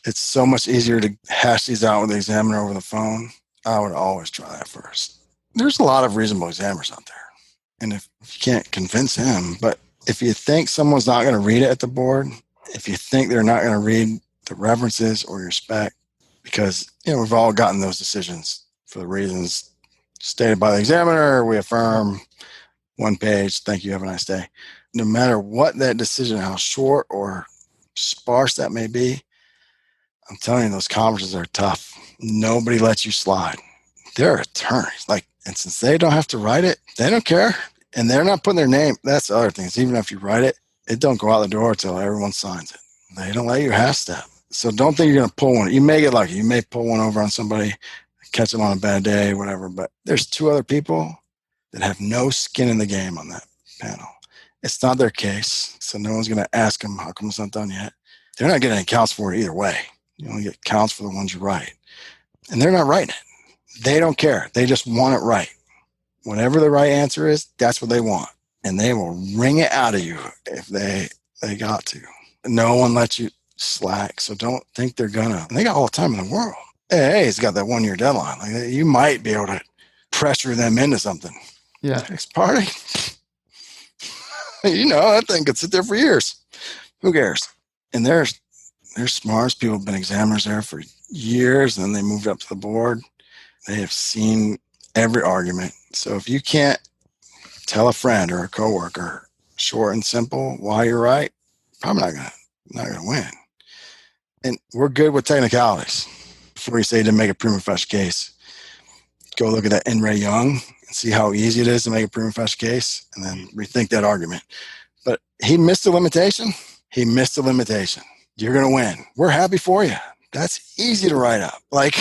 it's so much easier to hash these out with the examiner over the phone. I would always try that first. There's a lot of reasonable examiners out there. And if you can't convince him, but if you think someone's not going to read it at the board, if you think they're not going to read the references or your spec, because, we've all gotten those decisions for the reasons stated by the examiner, we affirm, 1 page, thank you, have a nice day. No matter what that decision, how short or sparse that may be, I'm telling you, those conferences are tough. Nobody lets you slide. They're attorneys. And since they don't have to write it, they don't care. And they're not putting their name. That's the other thing. Even if you write it, it don't go out the door until everyone signs it. They don't let you half step. So don't think you're going to pull one. You may get lucky. You may pull one over on somebody, catch them on a bad day, whatever. But there's 2 other people that have no skin in the game on that panel. It's not their case. So no one's going to ask them, how come it's not done yet? They're not getting any counts for it either way. You only get counts for the ones you write. And they're not writing it. They don't care. They just want it right. Whatever the right answer is, that's what they want. And they will wring it out of you if they got to. No one lets you slack. So don't think they're gonna. And they got all the time in the world. Hey, he's got that 1-year deadline. Like, you might be able to pressure them into something. Yeah. Ex-Parte. That thing could sit there for years. Who cares? And they're smart. People have been examiners there for years, and then they moved up to the board. They have seen every argument. So if you can't tell a friend or a coworker short and simple why you're right, probably not gonna win. And we're good with technicalities. Before you say you didn't make a prima facie case, go look at that In re Young and see how easy it is to make a prima facie case, and then rethink that argument. But he missed the limitation. He missed the limitation. You're gonna win. We're happy for you. That's easy to write up. Like,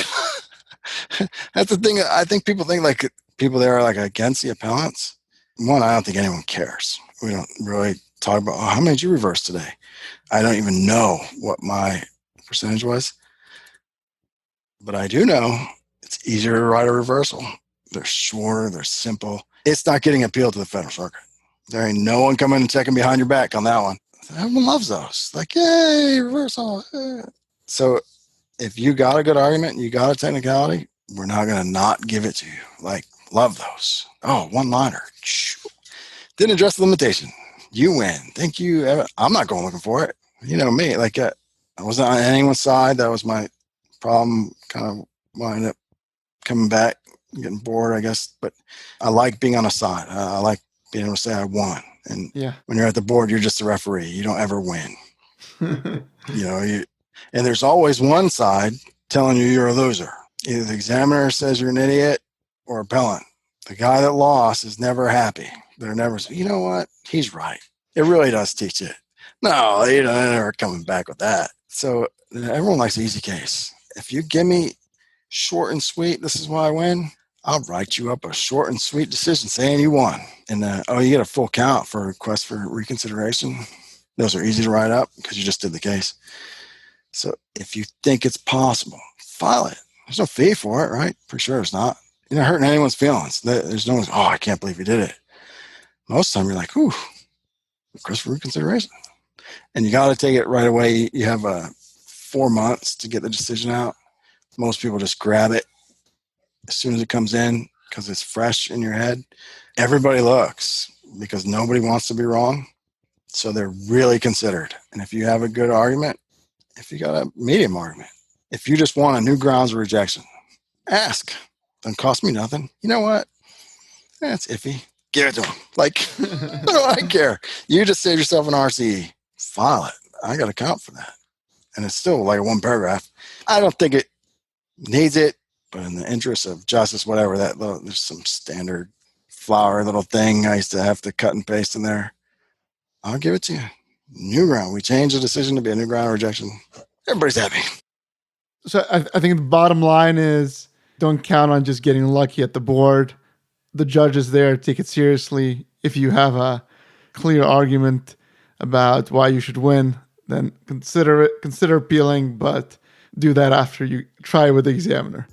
that's the thing. I think people think like people there are like against the appellants. One, I don't think anyone cares. We don't really talk about, how many did you reverse today? I don't even know what my percentage was. But I do know it's easier to write a reversal. They're shorter, they're simple. It's not getting appealed to the federal circuit. There ain't no one coming and checking behind your back on that one. Everyone loves those. Like, yay, reversal. Yeah. So if you got a good argument and you got a technicality, we're not going to not give it to you. Like, love those. Oh, one-liner. Didn't address the limitation. You win. Thank you. I'm not going looking for it. You know me. Like, I wasn't on anyone's side. That was my problem. Kind of wound up coming back, getting bored, I guess. But I like being on a side. I like being able to say I won. And when you're at the board, you're just a referee. You don't ever win. And there's always one side telling you you're a loser. Either the examiner says you're an idiot or appellant. The guy that lost is never happy. They're never, you know what? He's right. It really does teach it. No, they're never coming back with that. So everyone likes an easy case. If you give me short and sweet, this is why I win, I'll write you up a short and sweet decision saying you won. And you get a full count for request for reconsideration. Those are easy to write up because you just did the case. So if you think it's possible, file it. There's no fee for it, right? For sure it's not. You're not hurting anyone's feelings. There's no one's, I can't believe you did it. Most of the time you're like, request for reconsideration. And you got to take it right away. You have 4 months to get the decision out. Most people just grab it as soon as it comes in because it's fresh in your head. Everybody looks because nobody wants to be wrong. So they're really considered. And if you have a good argument, if you got a medium argument, if you just want a new grounds of rejection, ask. Doesn't cost me nothing. You know what? That's iffy. Give it to them. Like, what do I care? You just saved yourself an RCE. File it. I got to count for that. And it's still like 1 paragraph. I don't think it needs it, but in the interest of justice, whatever, there's some standard flower little thing I used to have to cut and paste in there. I'll give it to you. New ground. We changed the decision to be a new ground of rejection. Everybody's happy. So I think the bottom line is don't count on just getting lucky at the board. The judge is there to take it seriously. If you have a clear argument about why you should win, then consider appealing, but do that after you try with the examiner.